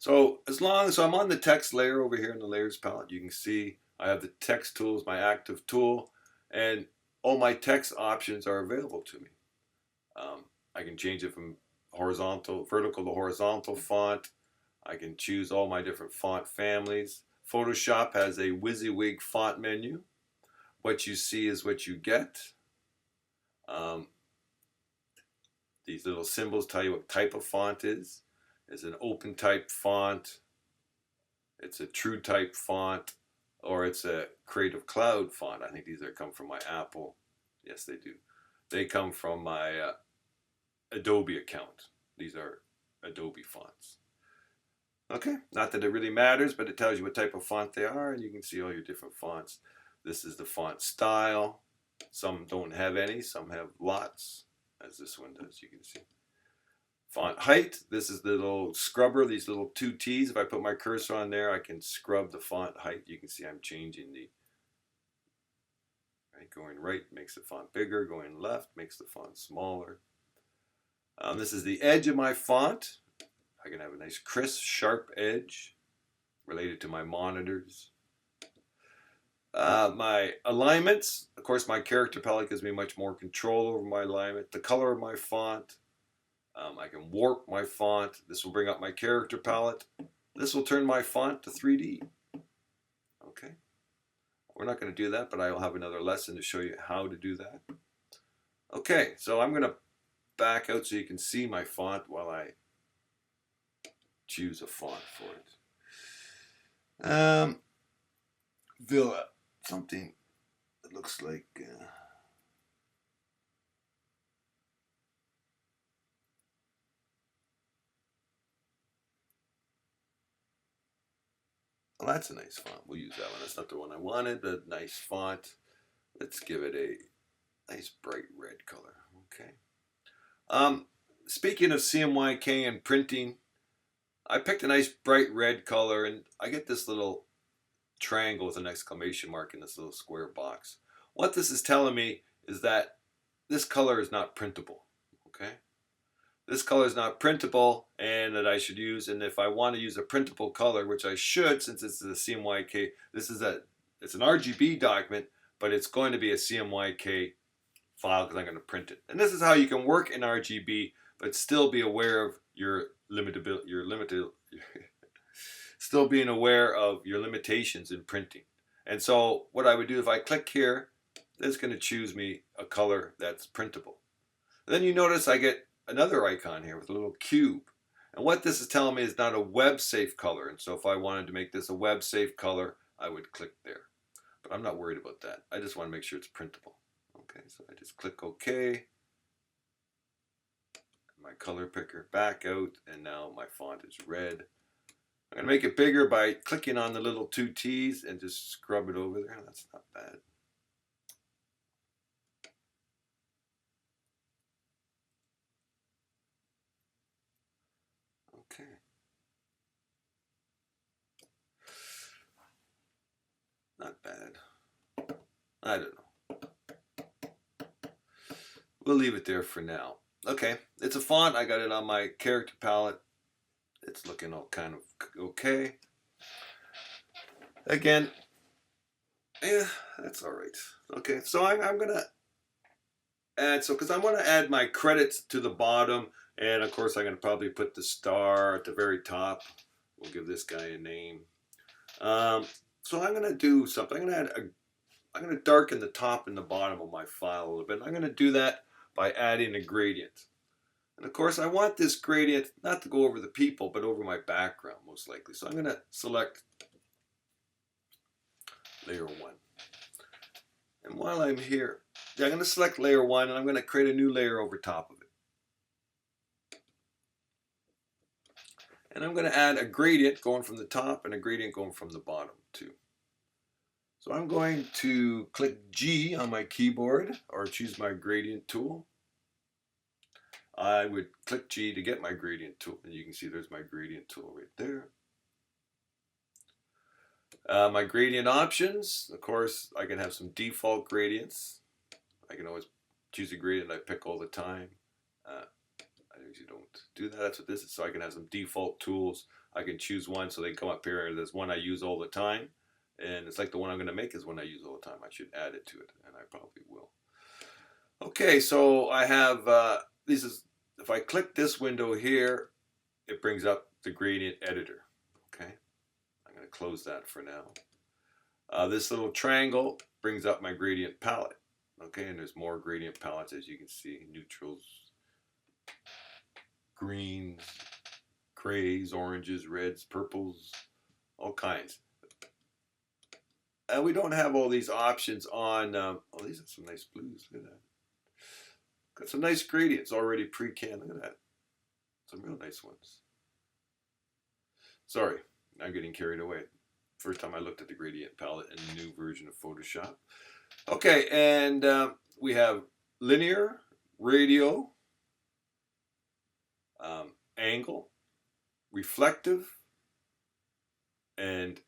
So as long as I'm on the text layer over here in the layers palette, you can see I have the text tool as my active tool, and all my text options are available to me. I can change it from vertical to horizontal font. I can choose all my different font families. Photoshop has a WYSIWYG font menu. What you see is what you get. These little symbols tell you what type of font is. It's an open type font, it's a true type font, or it's a Creative Cloud font. I think these come from my Apple. Yes, they do. They come from my Adobe account. These are Adobe fonts. Okay, not that it really matters, but it tells you what type of font they are, and you can see all your different fonts. This is the font style. Some don't have any, some have lots, as this one does, you can see. Font height, this is the little scrubber, these little two T's. If I put my cursor on there, I can scrub the font height. You can see I'm changing going right makes the font bigger, going left makes the font smaller. This is the edge of my font. I can have a nice crisp, sharp edge related to my monitors. My alignments, of course, my character palette gives me much more control over my alignment. The color of my font, I can warp my font. This will bring up my character palette. This will turn my font to 3D. Okay, we're not going to do that, but I will have another lesson to show you how to do that. Okay, so I'm going to back out so you can see my font while I choose a font for it. Villa, something that looks like well, that's a nice font. We'll use that one. That's not the one I wanted, but nice font. Let's give it a nice bright red color. Okay. Speaking of CMYK and printing, I picked a nice bright red color, and I get this little triangle with an exclamation mark in this little square box. What this is telling me is that this color is not printable. Okay, this color is not printable, and that I should use, and if I want to use a printable color, which I should, since it's a CMYK, it's an RGB document, but it's going to be a CMYK file because I'm going to print it. And this is how you can work in RGB, but still be aware of your still being aware of your limitations in printing. And so what I would do, if I click here, it's going to choose me a color that's printable. Then you notice I get another icon here with a little cube. And what this is telling me is not a web safe color. And so if I wanted to make this a web safe color, I would click there. But I'm not worried about that. I just want to make sure it's printable. Okay, so I just click OK. My color picker back out, and now my font is red. I'm going to make it bigger by clicking on the little two T's and just scrub it over there. That's not bad. Okay. Not bad. I don't know. We'll leave it there for now. Okay, it's a font. I got it on my character palette. It's looking all kind of okay. Again, yeah, that's all right. Okay, so I'm gonna add, so because I want to add my credits to the bottom, and of course I'm gonna probably put the star at the very top. We'll give this guy a name. So I'm gonna do something. I'm gonna darken the top and the bottom of my file a little bit. I'm gonna do that by adding a gradient. And of course I want this gradient not to go over the people, but over my background most likely. So I'm gonna select layer 1. And while I'm here, I'm going to select layer 1 and I'm going to create a new layer over top of it. And I'm going to add a gradient going from the top and a gradient going from the bottom too. So I'm going to click G on my keyboard or choose my gradient tool. I would click G to get my gradient tool, and you can see there's my gradient tool right there. My gradient options, of course, I can have some default gradients. I can always choose a gradient I pick all the time. I usually don't do that. That's what this is. So I can have some default tools. I can choose one so they come up here. There's one I use all the time. And it's like the one I'm going to make is one I use all the time. I should add it to it, and I probably will. Okay, so I have, if I click this window here, it brings up the gradient editor. Okay, I'm going to close that for now. This little triangle brings up my gradient palette. Okay, and there's more gradient palettes, as you can see. Neutrals, greens, grays, oranges, reds, purples, all kinds. And we don't have all these options on, oh, these are some nice blues. Look at that. Got some nice gradients already pre-canned. Look at that. Some real nice ones. Sorry, I'm getting carried away. First time I looked at the gradient palette in the new version of Photoshop. Okay, and we have linear, radial, angle, reflective, and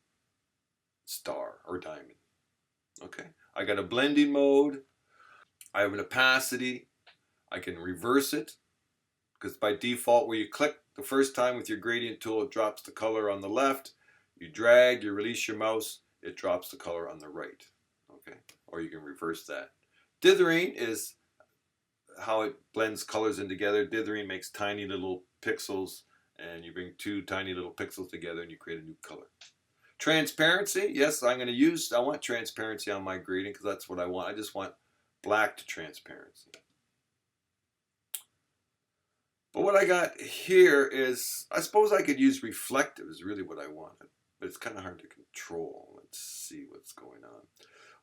star or diamond. Okay, I got a blending mode. I have an opacity. I can reverse it because by default, where you click the first time with your gradient tool, it drops the color on the left. You drag, you release your mouse, it drops the color on the right. Okay, or you can reverse that. Dithering is how it blends colors in together. Dithering makes tiny little pixels, and you bring two tiny little pixels together and you create a new color. Transparency, yes, I want transparency on my gradient because that's what I want. I just want black to transparency. But what I got here is, I suppose I could use reflective is really what I wanted, but it's kind of hard to control. Let's see what's going on.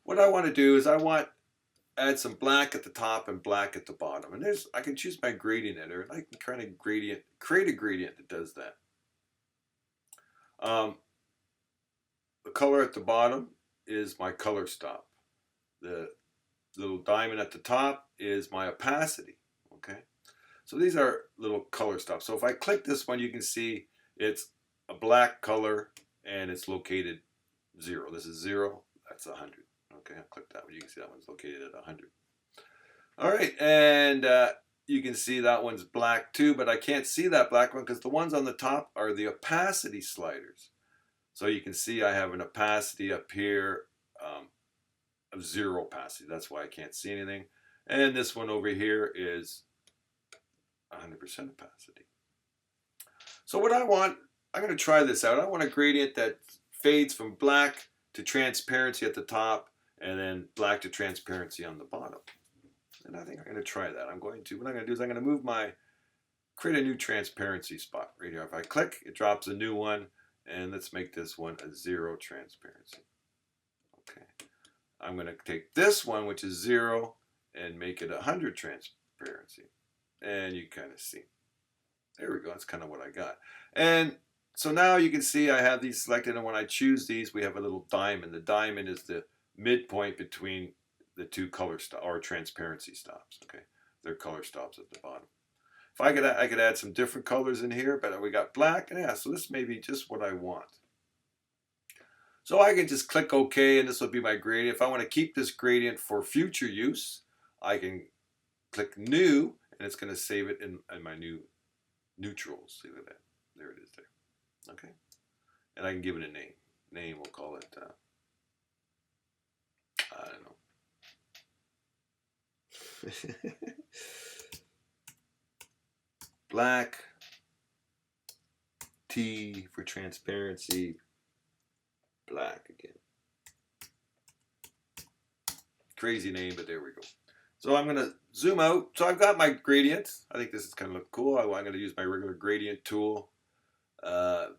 What I want to do is add some black at the top and black at the bottom. And I can choose my gradient editor, and I can kind of create a gradient that does that. The color at the bottom is my color stop. The little diamond at the top is my opacity. Okay, so these are little color stops. So if I click this one, you can see it's a black color and it's located 0. This is 0. That's 100. Okay, I'll click that one. You can see that one's located at 100. All right, and you can see that one's black too, but I can't see that black one because the ones on the top are the opacity sliders. So you can see I have an opacity up here of 0 opacity. That's why I can't see anything. And this one over here is 100% opacity. So what I want, I'm going to try this out. I want a gradient that fades from black to transparency at the top and then black to transparency on the bottom. And I think I'm going to try that. What I'm going to do is I'm going to create a new transparency spot right here. If I click, it drops a new one. And let's make this one a 0 transparency. Okay. I'm going to take this one, which is 0, and make it 100 transparency. And you kind of see. There we go. That's kind of what I got. And so now you can see I have these selected. And when I choose these, we have a little diamond. The diamond is the midpoint between the two color or transparency stops. Okay. They're color stops at the bottom. If I could add some different colors in here, but we got black, and yeah, so this may be just what I want. So I can just click OK, and this will be my gradient. If I want to keep this gradient for future use, I can click New, and it's going to save it in my new neutrals. See that? There it is there. Okay. And I can give it a name. Name, we'll call it, I don't know. Black T for transparency. Black again. Crazy name, but there we go. So I'm going to zoom out. So I've got my gradients. I think this is kind of look cool. I'm going to use my regular gradient tool.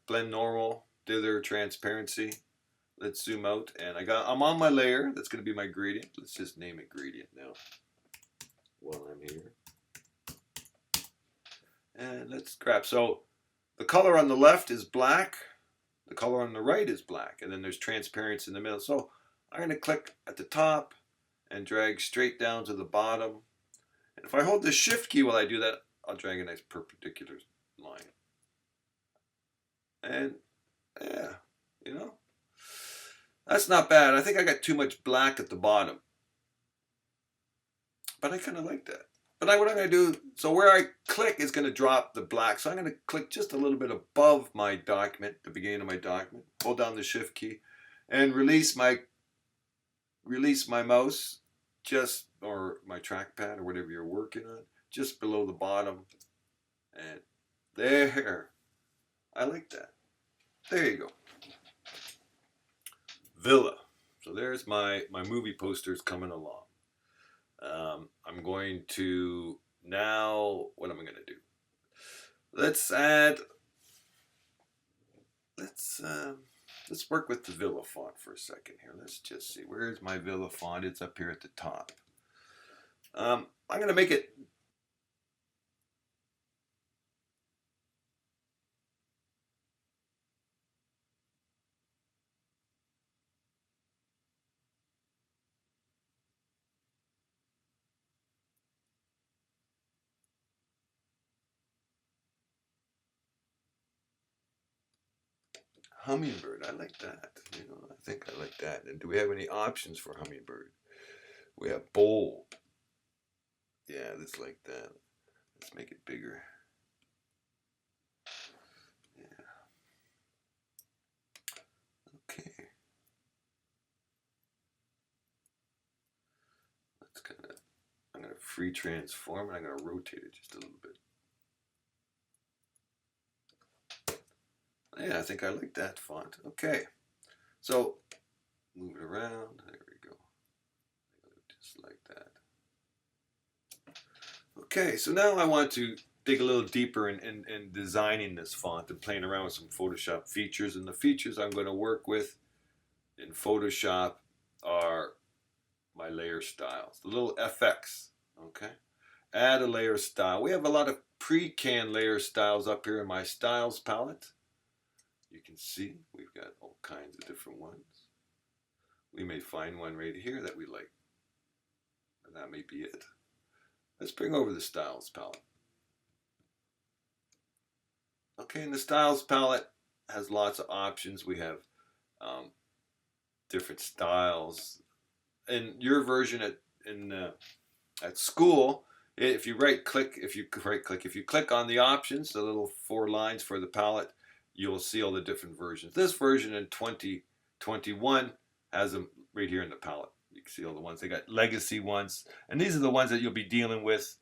Blend normal, dither, transparency. Let's zoom out, and I'm on my layer. That's going to be my gradient. Let's just name it gradient now while I'm here. And let's grab. So the color on the left is black. The color on the right is black, and then there's transparency in the middle. So I'm going to click at the top and drag straight down to the bottom. And if I hold the shift key while I do that, I'll drag a nice perpendicular line. And yeah, you know, that's not bad. I think I got too much black at the bottom, but I kind of like that. But what I'm going to do, so where I click is going to drop the black. So I'm going to click just a little bit above my document, the beginning of my document, hold down the shift key, and release my mouse just, or my trackpad or whatever you're working on, just below the bottom. And there, I like that. There you go. Villa. So there's my movie posters coming along. I'm going to now, what am I going to do? Let's work with the Villa font for a second here. Let's just see, where's my Villa font? It's up here at the top. I'm going to make it Hummingbird. I like that. You know, I think I like that. And do we have any options for Hummingbird? We have bold. Yeah, let's like that. Let's make it bigger. Yeah. Okay. I'm gonna free transform and I'm gonna rotate it just a little bit. Yeah, I think I like that font. Okay. So move it around. There we go. Just like that. Okay, so now I want to dig a little deeper in designing this font and playing around with some Photoshop features. And the features I'm going to work with in Photoshop are my layer styles, the little FX. Okay, add a layer style. We have a lot of pre-canned layer styles up here in my styles palette. You can see we've got all kinds of different ones. We may find one right here that we like, and that may be it. Let's bring over the styles palette. Okay, and the styles palette has lots of options. We have different styles. In your version at school, if you click on the options, the little 4 lines for the palette, you'll see all the different versions. This version in 2021 has them right here in the palette. You can see all the ones. They got legacy ones, and these are the ones that you'll be dealing with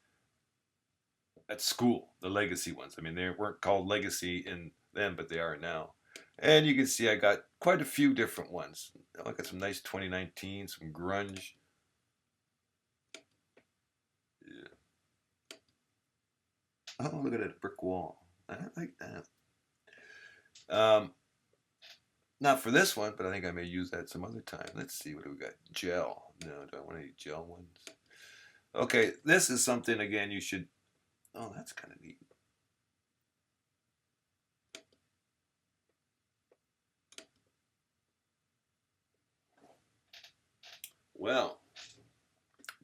at school, the legacy ones. I mean, they weren't called legacy in them, but they are now. And you can see I got quite a few different ones. I got some nice 2019, some grunge. Yeah. Oh, look at that brick wall. I like that. Not for this one, but I think I may use that some other time. Let's see, what do we got? Gel. No, do I want any gel ones? Okay, this is something, again, you should... Oh, that's kind of neat. Well,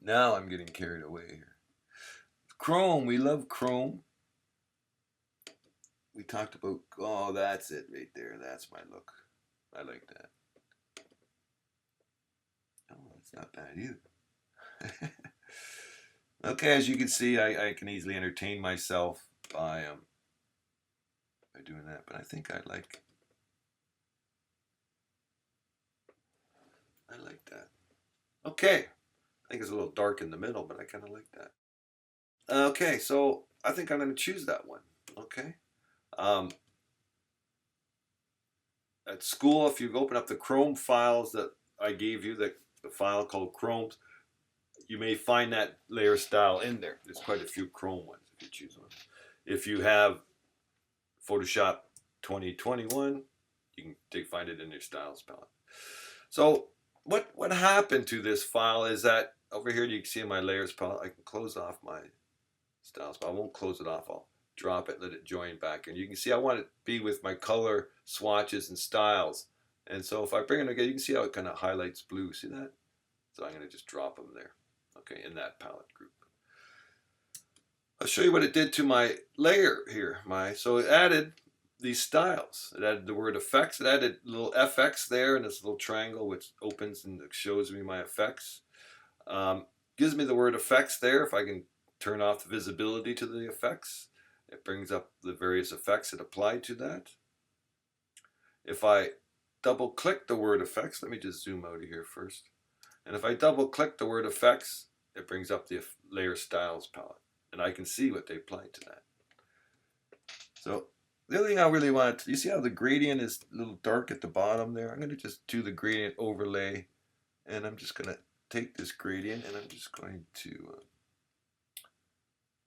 now I'm getting carried away here. Chrome, we love Chrome. We talked about, oh, that's it right there. That's my look. I like that. Oh, that's not bad either. Okay, as you can see, I can easily entertain myself by doing that, but I think I like that. Okay, I think it's a little dark in the middle, but I kind of like that. Okay, so I think I'm going to choose that one. Okay. Um, at school, if you open up the Chrome files that I gave you, the file called Chromes, you may find that layer style in there. There's quite a few Chrome ones if you choose one. If you have Photoshop 2021, you can find it in your styles palette. So what happened to this file is that over here you can see in my layers palette, I can close off my styles, but I won't close it off. I'll drop it, let it join back. And you can see I want it to be with my color swatches and styles. And so if I bring it again, you can see how it kind of highlights blue. See that? So I'm going to just drop them there. Okay, in that palette group. I'll show you what it did to my layer here. So it added these styles. It added the word effects. It added a little FX there and this little triangle which opens and shows me my effects. Gives me the word effects there. If I can turn off the visibility to the effects, it brings up the various effects that apply to that. If I double click the word effects, let me just zoom out of here first. And if I double click the word effects, it brings up the layer styles palette. And I can see what they apply to that. So the other thing I really want, you see how the gradient is a little dark at the bottom there? I'm going to just do the gradient overlay. And I'm just going to take this gradient and I'm just going to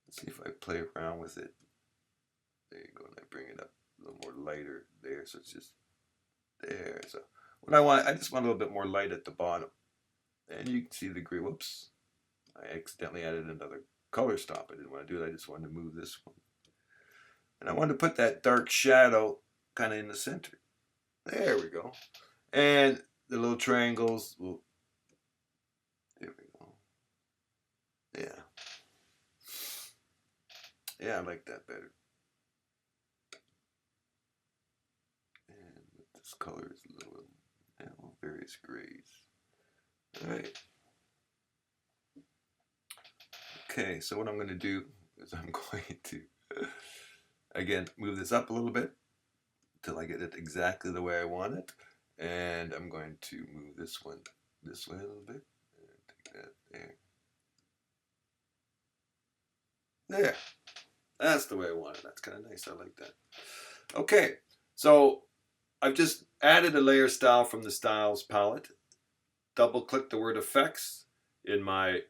let's see if I play around with it. There you go. And I bring it up a little more lighter there. So it's just there. So what I just want a little bit more light at the bottom. And you can see the gray. Whoops. I accidentally added another color stop. I didn't want to do that. I just wanted to move this one. And I wanted to put that dark shadow kind of in the center. There we go. And the little triangles will, there we go. Yeah. Yeah, I like that better. And this color is a little, various grays. All right. Okay, so what I'm going to do is I'm going to, again, move this up a little bit until I get it exactly the way I want it. And I'm going to move this one this way a little bit. And take that there. There. That's the way I want it. That's kind of nice. I like that. Okay, so I've just added a layer style from the styles palette. Double click the word effects in my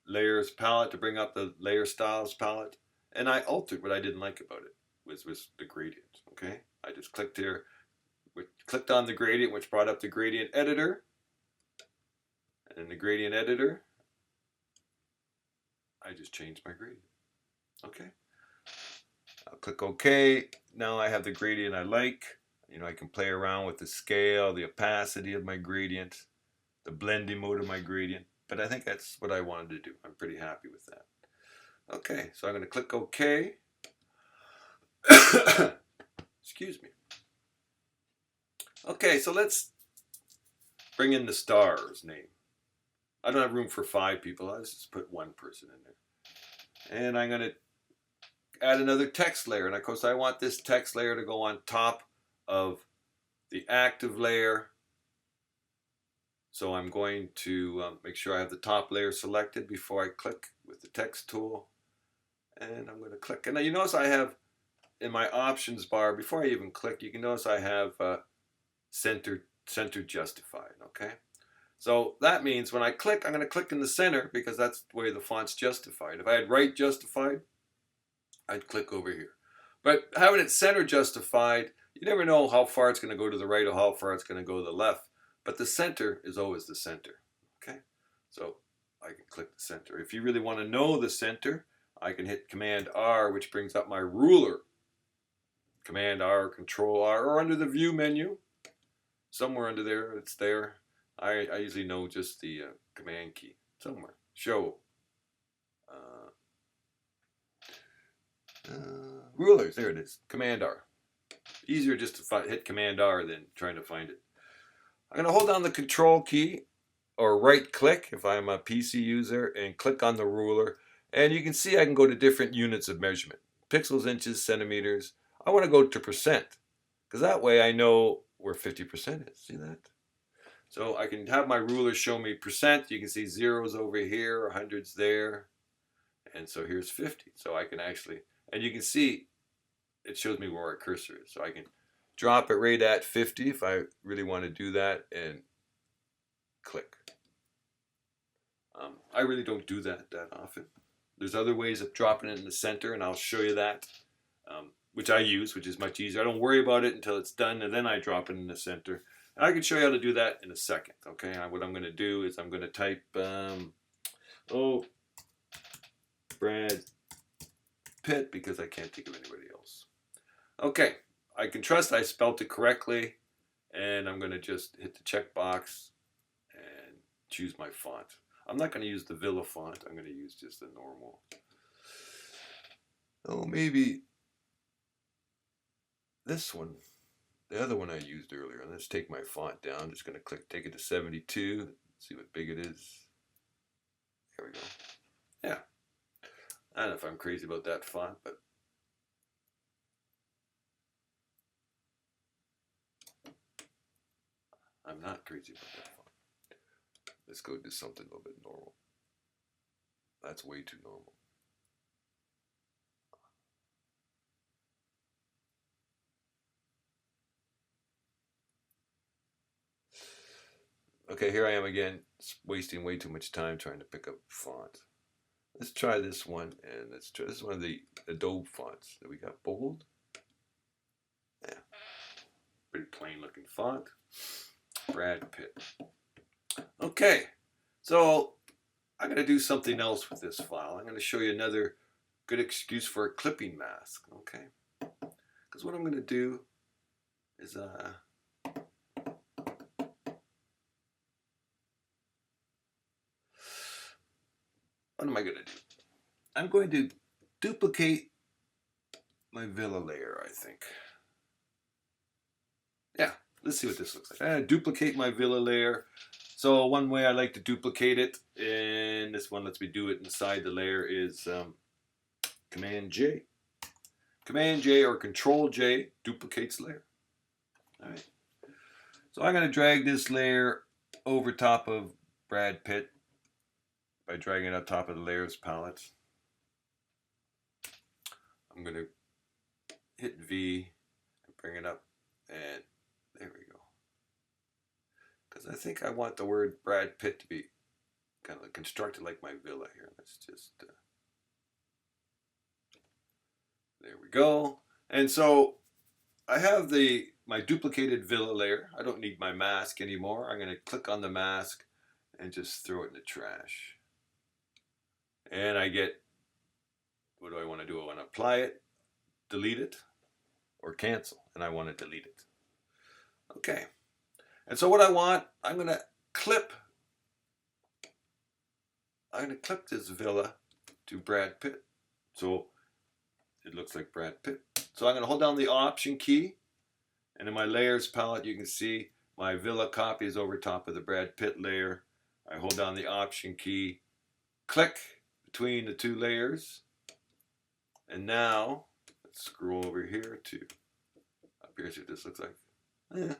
layers palette to bring up the layer styles palette. And I altered what I didn't like about it was the gradient. Okay, I just clicked here, clicked on the gradient, which brought up the gradient editor. And in the gradient editor, I just changed my gradient. Okay. I'll click OK. Now I have the gradient I like. I can play around with the scale, the opacity of my gradient, the blending mode of my gradient. But I think that's what I wanted to do. I'm pretty happy with that. Okay, so I'm going to click OK. Excuse me. Okay, so let's bring in the star's name. I don't have room for 5 people. Let's just put 1 person in there. And I'm going to add another text layer. And of course, I want this text layer to go on top of the active layer. So I'm going to make sure I have the top layer selected before I click with the text tool. And I'm going to click. And now you notice I have in my options bar, before I even click, you can notice I have center justified. Okay. So that means when I click, I'm going to click in the center because that's the way the font's justified. If I had right justified, I'd click over here. But having it center justified, you never know how far it's going to go to the right or how far it's going to go to the left. But the center is always the center. Okay, so I can click the center. If you really want to know the center, I can hit Command R, which brings up my ruler. Command R, Control R, or under the View menu, somewhere under there, it's there. I usually know just the Command key somewhere. Show. Rulers, there it is. Command R. Easier just to hit Command R than trying to find it. I'm going to hold down the Control key or right click if I'm a PC user and click on the ruler. And you can see I can go to different units of measurement. Pixels, inches, centimeters. I want to go to percent, because that way I know where 50% is. See that? So I can have my ruler show me percent. You can see zeros over here, hundreds there. And so here's 50. So I can actually, and you can see it shows me where our cursor is. So I can drop it right at 50 if I really want to do that and click. I really don't do that often. There's other ways of dropping it in the center, and I'll show you that, which I use, which is much easier. I don't worry about it until it's done, and then I drop it in the center. And I can show you how to do that in a second. Okay, what I'm going to do is I'm going to type, Brad Pitt, because I can't think of anybody else. Okay, I can trust I spelled it correctly, and I'm going to just hit the checkbox and choose my font. I'm not going to use the Villa font. I'm going to use just the normal. Oh, maybe this one, the other one I used earlier. Let's take my font down. I'm just going to take it to 72. See what big it is. There we go. Yeah. I don't know if I'm crazy about that font, but I'm not crazy about that font. Let's go do something a little bit normal. That's way too normal. Okay, here I am again, wasting way too much time trying to pick up font. Let's try this one, and let's try, this is one of the Adobe fonts that we got. Bold. Yeah. Pretty plain looking font. Brad Pitt. Okay, so I'm going to do something else with this file. I'm going to show you another good excuse for a clipping mask, okay? Because what I'm going to do is, what am I going to do? I'm going to duplicate my Villa layer, I think. Yeah, let's see what this looks like. I'm going to duplicate my Villa layer. So one way I like to duplicate it, and this one lets me do it inside the layer, is Command J. Command J or Control J duplicates layer. All right. So I'm going to drag this layer over top of Brad Pitt by dragging it on top of the layers palette. I'm going to hit V and bring it up, and there we go. Because I think I want the word Brad Pitt to be kind of constructed like my villa here. Let's just, there we go. And so I have my duplicated villa layer. I don't need my mask anymore. I'm going to click on the mask and just throw it in the trash. And I get, what do I want to do? I want to apply it, delete it, or cancel. And I want to delete it. Okay. And so what I want, I'm going to clip this villa to Brad Pitt. So it looks like Brad Pitt. So I'm going to hold down the Option key. And in my layers palette, you can see my villa copy is over top of the Brad Pitt layer. I hold down the Option key, click between the two layers. And now, let's scroll over here to up here, see what this looks like. Yeah.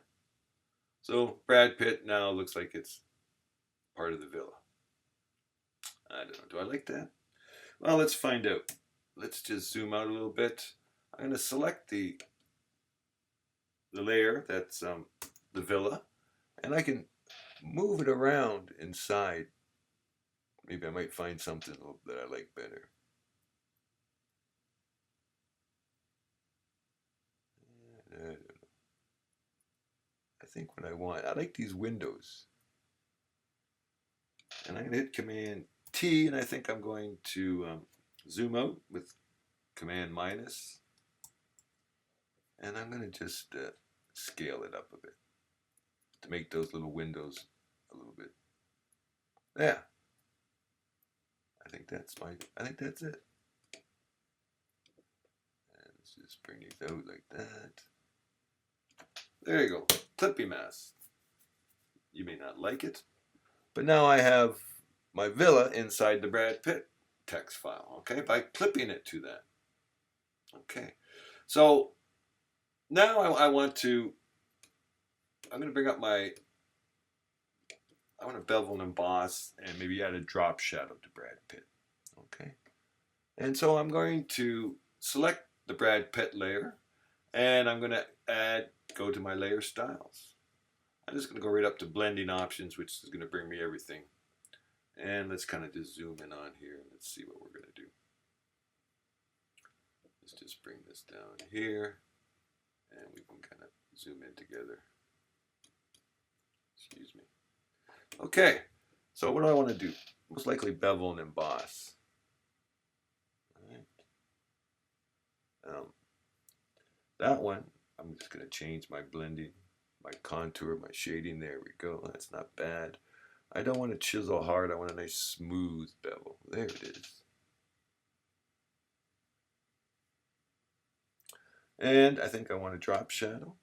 So Brad Pitt now looks like it's part of the villa. I don't know. Do I like that? Well, let's find out. Let's just zoom out a little bit. I'm going to select the layer that's the villa, and I can move it around inside. Maybe I might find something that I like better. I don't know. I think what I like these windows. And I'm going to hit Command T, and I think I'm going to zoom out with Command minus. And I'm going to just scale it up a bit to make those little windows a little bit. Yeah. I think that's it. And let's just bring these out like that. There you go. Clippy mask. You may not like it, but now I have my villa inside the Brad Pitt. text file, okay, by clipping it to that. Okay, so now I'm going to bring up I want to bevel and emboss and maybe add a drop shadow to Brad Pitt. Okay, and so I'm going to select the Brad Pitt layer, and I'm going to go to my layer styles. I'm just going to go right up to blending options, which is going to bring me everything. And let's kind of just zoom in on here and let's see what we're going to do. Let's just bring this down here and we can kind of zoom in together. Excuse me. Okay, so what do I want to do? Most likely bevel and emboss. All right. That one, I'm just going to change my blending, my contour, my shading. There we go. That's not bad. I don't want to chisel hard. I want a nice smooth bevel. There it is. And I think I want a drop shadow.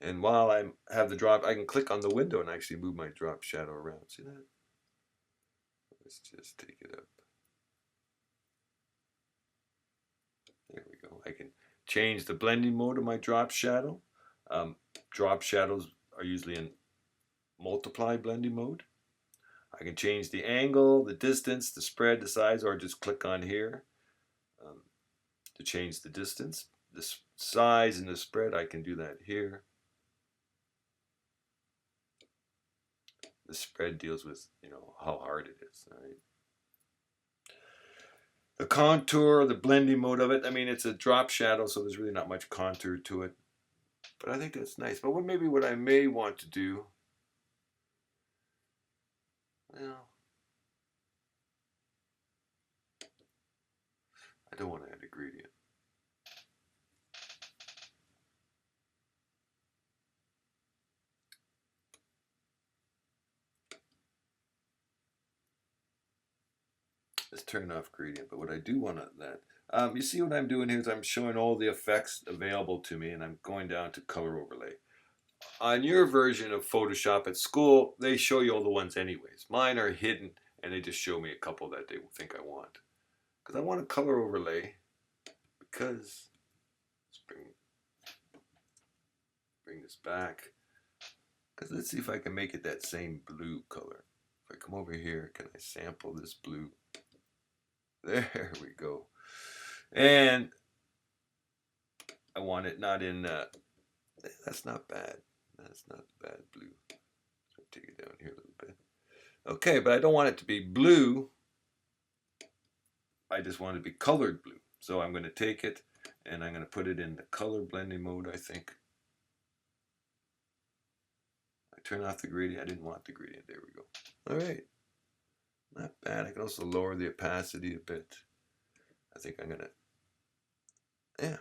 And while I have the drop, I can click on the window and actually move my drop shadow around. See that? Let's just take it up. There we go. I can change the blending mode of my drop shadow. Drop shadows are usually in multiply blending mode. I can change the angle, the distance, the spread, the size, or just click on here to change the distance. The size and the spread, I can do that here. The spread deals with, how hard it is. All right. The contour, the blending mode of it, I mean, it's a drop shadow, so there's really not much contour to it. But I think that's nice. But maybe what I may want to do, well, I don't want to add a gradient. Let's turn off gradient. But what I do want you see what I'm doing here is I'm showing all the effects available to me, and I'm going down to color overlay. On your version of Photoshop at school, they show you all the ones anyways. Mine are hidden, and they just show me a couple that they think I want. Because I want a color overlay, because let's bring this back. Because let's see if I can make it that same blue color. If I come over here, can I sample this blue? There we go. And I want it not in, that's not bad. That's not bad blue. So take it down here a little bit. Okay, but I don't want it to be blue. I just want it to be colored blue. So I'm going to take it and I'm going to put it in the color blending mode, I think. I turn off the gradient. I didn't want the gradient. There we go. All right. Not bad. I can also lower the opacity a bit. I think I'm going to, yeah,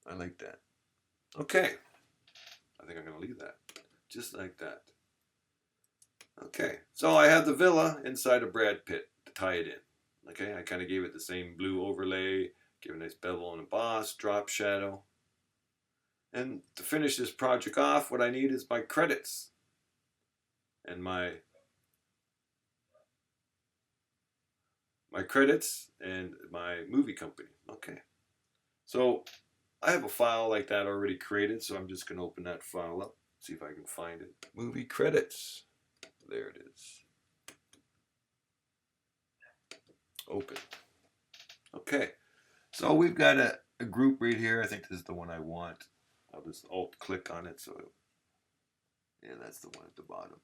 I like that. Okay. I think I'm going to leave that just like that. Okay. So I have the villa inside of Brad Pitt to tie it in. Okay. I kind of gave it the same blue overlay, give it a nice bevel and emboss, drop shadow. And to finish this project off, what I need is my credits and my credits and my movie company. Okay. So I have a file like that already created, so I'm just going to open that file up, see if I can find it. Movie credits. There it is. Open. Okay. So we've got a group right here. I think this is the one I want. I'll just alt-click on it. So, yeah, that's the one at the bottom.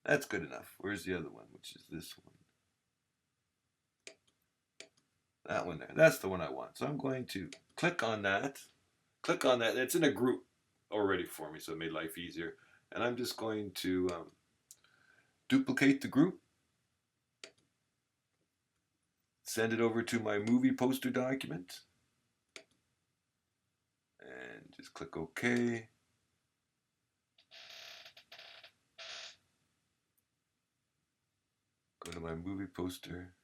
That's good enough. Where's the other one, which is this one? That one there. That's the one I want. So I'm going to click on that. Click on that. It's in a group already for me, so it made life easier. And I'm just going to duplicate the group. Send it over to my movie poster document. And just click OK. Go to my movie poster.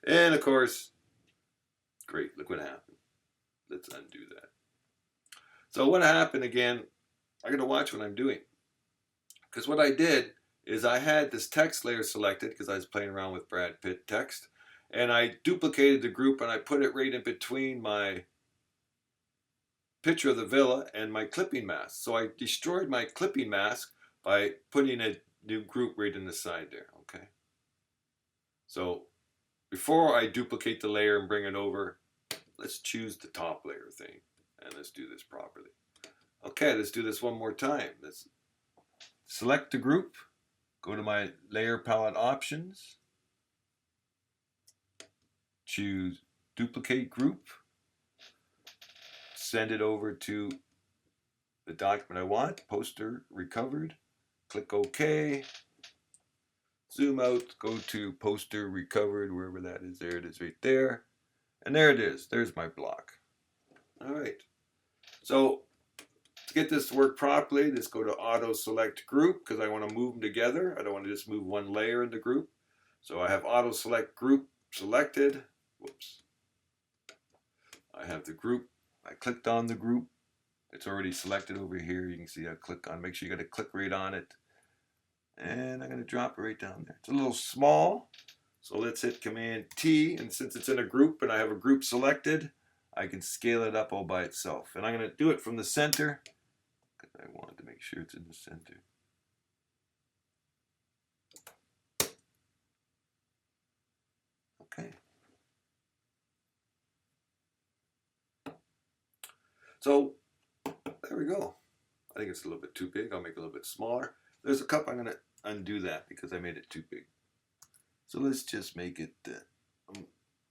And of course, great, look what happened. Let's undo that. So what happened again, I got to watch what I'm doing. Because what I did is I had this text layer selected because I was playing around with Brad Pitt text. And I duplicated the group and I put it right in between my picture of the villa and my clipping mask. So I destroyed my clipping mask by putting a new group right in the side there, okay? So before I duplicate the layer and bring it over, let's choose the top layer thing and let's do this properly. Okay, let's do this one more time. Let's select the group, go to my layer palette options, choose duplicate group, send it over to the document I want, poster recovered, click OK, zoom out, go to poster recovered, wherever that is, there it is right there, and there it is, there's my block. All right, so to get this to work properly, let's go to auto select group because I want to move them together. I don't want to just move one layer in the group. So I have auto select group selected. Whoops. I have the group. I clicked on the group. It's already selected over here. You can see I click on, make sure you got to click right on it. And I'm going to drop it right down there. It's a little small. So let's hit Command T. And since it's in a group and I have a group selected, I can scale it up all by itself. And I'm going to do it from the center because I want to make sure it's in the center. Okay. So there we go. I think it's a little bit too big. I'll make it a little bit smaller. There's a cup. I'm going to undo that because I made it too big. So let's just make it, of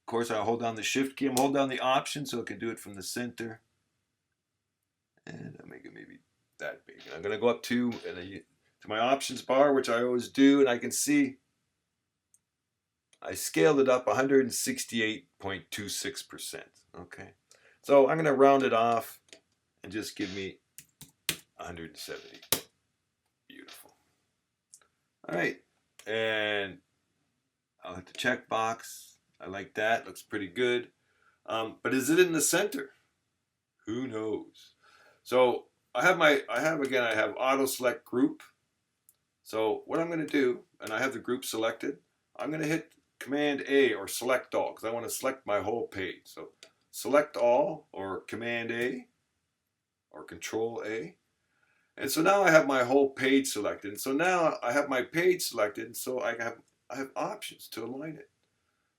course, I'll hold down the Shift key. I'm holding down the Option so I can do it from the center. And I'll make it maybe that big. And I'm going to go up to my Options bar, which I always do, and I can see I scaled it up 168.26%. Okay. So I'm going to round it off and just give me 170. Beautiful. All right. And I'll hit the check box. I like that. Looks pretty good. But is it in the center? Who knows? So I have auto select group. So what I'm going to do, and I have the group selected, I'm going to hit Command A or select all because I want to select my whole page. So select all or Command A or Control A. And so now I have my whole page selected. And so now I have my page selected, and so I have options to align it.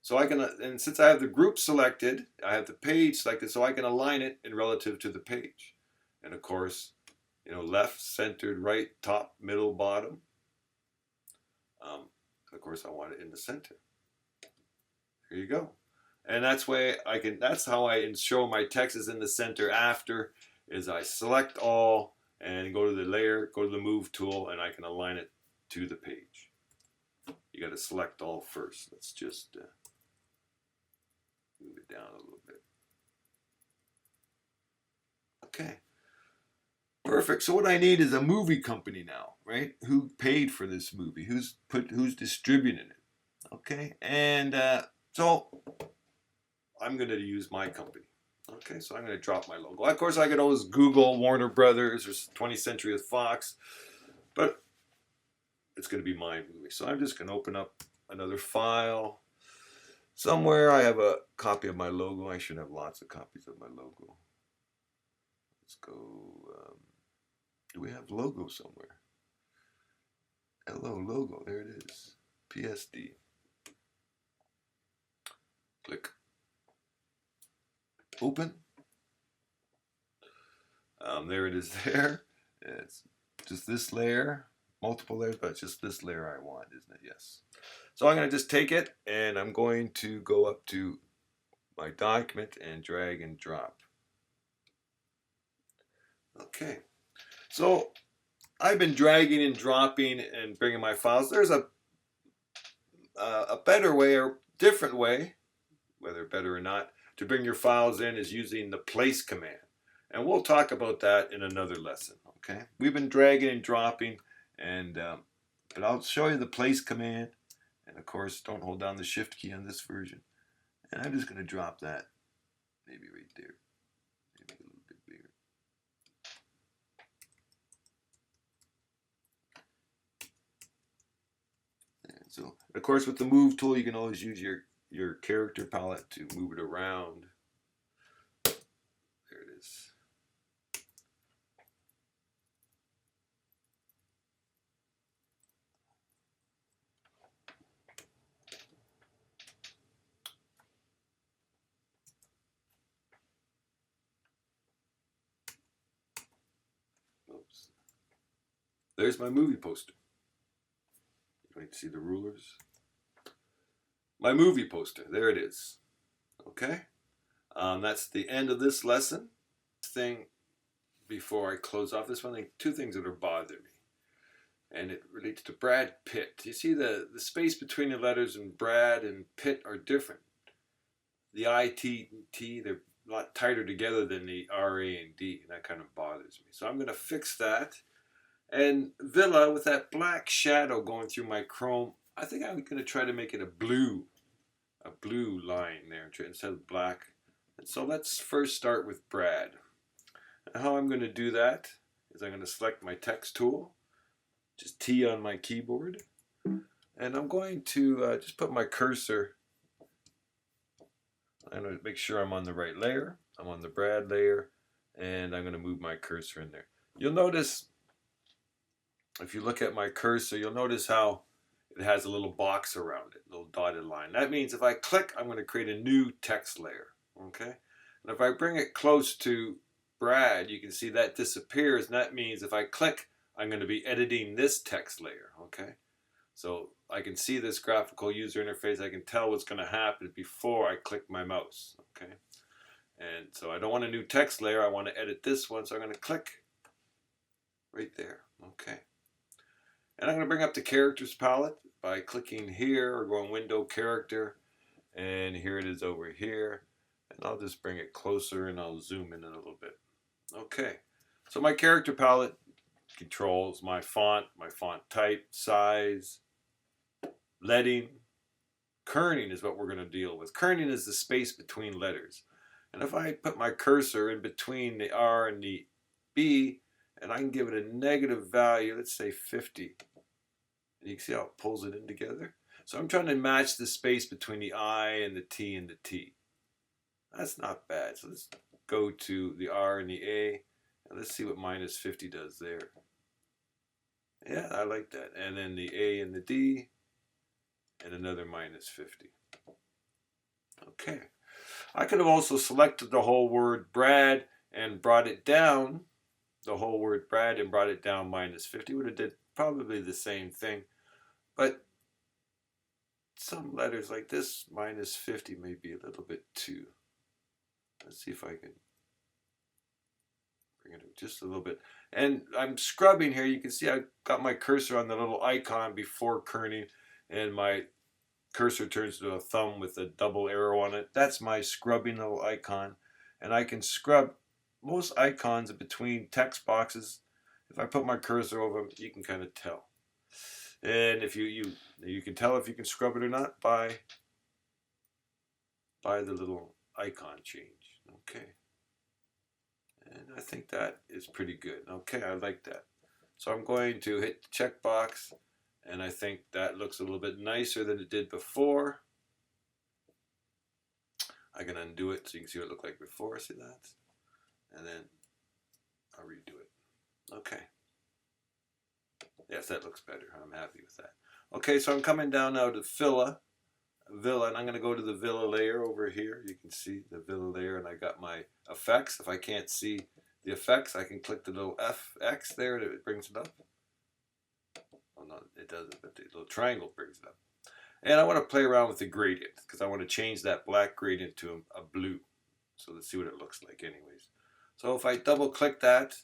So I can, and since I have the group selected, I have the page selected, so I can align it in relative to the page. And of course, left, centered, right, top, middle, bottom. Of course, I want it in the center. Here you go. And that's how I show my text is in the center after is I select all and go to the layer, go to the move tool, and I can align it to the page. You got to select all first. Let's just move it down a little bit. Okay. Perfect. So what I need is a movie company now, right? Who paid for this movie? Who's distributing it? Okay. And so I'm going to use my company. Okay, so I'm going to drop my logo. Of course, I could always Google Warner Brothers or 20th Century Fox, but it's going to be my movie. So I'm just going to open up another file. Somewhere I have a copy of my logo. I should have lots of copies of my logo. Let's go. Do we have logo somewhere? Hello, logo. There it is. PSD. Click. Open. There it is there. It's just this layer, multiple layers, but it's just this layer I want, isn't it? Yes. So I'm going to just take it and I'm going to go up to my document and drag and drop. Okay. So I've been dragging and dropping and bringing my files. There's a better way or different way, whether better or not, to bring your files in is using the place command. And we'll talk about that in another lesson, okay? We've been dragging and dropping, and but I'll show you the place command. And of course, don't hold down the Shift key on this version. And I'm just going to drop that maybe right there. Maybe a little bit bigger. So, of course, with the move tool, you can always use your character palette to move it around. There it is. Oops. There's my movie poster. You can see the rulers. My movie poster. There it is. Okay. That's the end of this lesson. Thing before I close off this one, two things that are bothering me, and it relates to Brad Pitt. You see the space between the letters in Brad and Pitt are different. The I, T, and T, they're a lot tighter together than the R, A, and D, and that kind of bothers me. So I'm going to fix that. And Villa, with that black shadow going through my chrome, I think I'm going to try to make it a blue line there instead of black. And so let's first start with Brad. And how I'm going to do that is I'm going to select my text tool, just T on my keyboard, and I'm going to just put my cursor. I'm going to make sure I'm on the right layer. I'm on the Brad layer, and I'm going to move my cursor in there. You'll notice, if you look at my cursor, you'll notice how it has a little box around it, a little dotted line. That means if I click, I'm going to create a new text layer. Okay? And if I bring it close to Brad, you can see that disappears, and that means if I click, I'm going to be editing this text layer. Okay? So I can see this graphical user interface. I can tell what's going to happen before I click my mouse. Okay? And so I don't want a new text layer. I want to edit this one, so I'm going to click right there. Okay? And I'm going to bring up the characters palette by clicking here or going Window Character, and here it is over here. And I'll just bring it closer and I'll zoom in a little bit. Okay, so my character palette controls my font type, size, leading. Kerning is what we're going to deal with. Kerning is the space between letters. And if I put my cursor in between the R and the B, and I can give it a negative value, let's say 50. And you can see how it pulls it in together. So I'm trying to match the space between the I and the T and the T. That's not bad. So let's go to the R and the A, and let's see what minus 50 does there. Yeah, I like that. And then the A and the D, and another minus 50. Okay. I could have also selected the whole word Brad and brought it down, the whole word Brad, and brought it down minus 50. Would have did probably the same thing. But some letters like this, minus 50 may be a little bit too. Let's see if I can bring it up just a little bit. And I'm scrubbing here. You can see I got my cursor on the little icon before kerning, and my cursor turns to a thumb with a double arrow on it. That's my scrubbing little icon. And I can scrub most icons between text boxes. If I put my cursor over them, you can kind of tell. And if you can tell if you can scrub it or not by the little icon change. Okay. And I think that is pretty good. Okay, I like that. So I'm going to hit the checkbox, and I think that looks a little bit nicer than it did before. I can undo it so you can see what it looked like before. See that? And then I'll redo it. Okay. Yes, that looks better. I'm happy with that. Okay, so I'm coming down now to Villa, and I'm going to go to the Villa layer over here. You can see the Villa layer, and I got my effects. If I can't see the effects, I can click the little FX there, and it brings it up. Oh, no, it doesn't, but the little triangle brings it up. And I want to play around with the gradient, because I want to change that black gradient to a blue. So let's see what it looks like anyways. So if I double click that,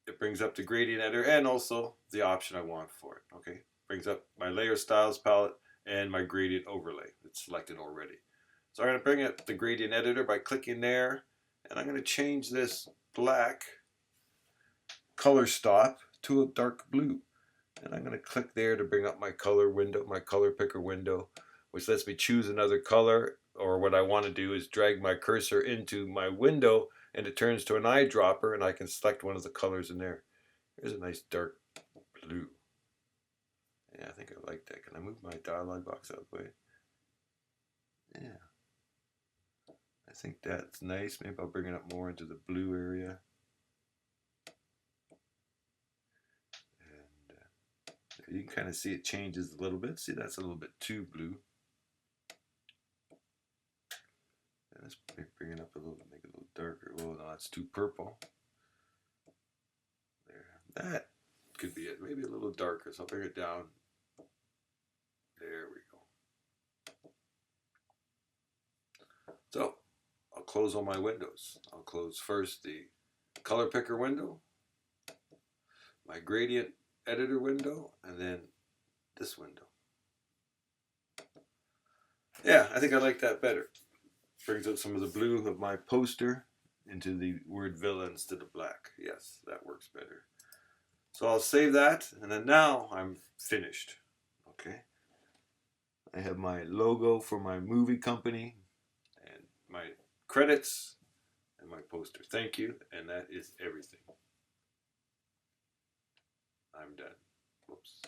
it brings up the gradient editor and also the option I want for it. Okay, brings up my layer styles palette and my gradient overlay. It's selected already. So I'm going to bring up the gradient editor by clicking there, and I'm going to change this black color stop to a dark blue. And I'm going to click there to bring up my color window, my color picker window, which lets me choose another color. Or what I want to do is drag my cursor into my window, and it turns to an eyedropper, and I can select one of the colors in there. Here's a nice dark blue. Yeah, I think I like that. Can I move my dialog box out of the way? Yeah. I think that's nice. Maybe I'll bring it up more into the blue area. And you can kind of see it changes a little bit. See, that's a little bit too blue. And let's bring it up a little, make it a little darker. Oh, no, that's too purple. There, that could be it. Maybe a little darker. So I'll bring it down. There we go. So I'll close all my windows. I'll close first the color picker window, my gradient editor window, and then this window. Yeah, I think I like that better. Brings out some of the blue of my poster into the word villa instead of black. Yes, that works better. So I'll save that, and then now I'm finished. Okay. I have my logo for my movie company, and my credits, and my poster. Thank you, and that is everything.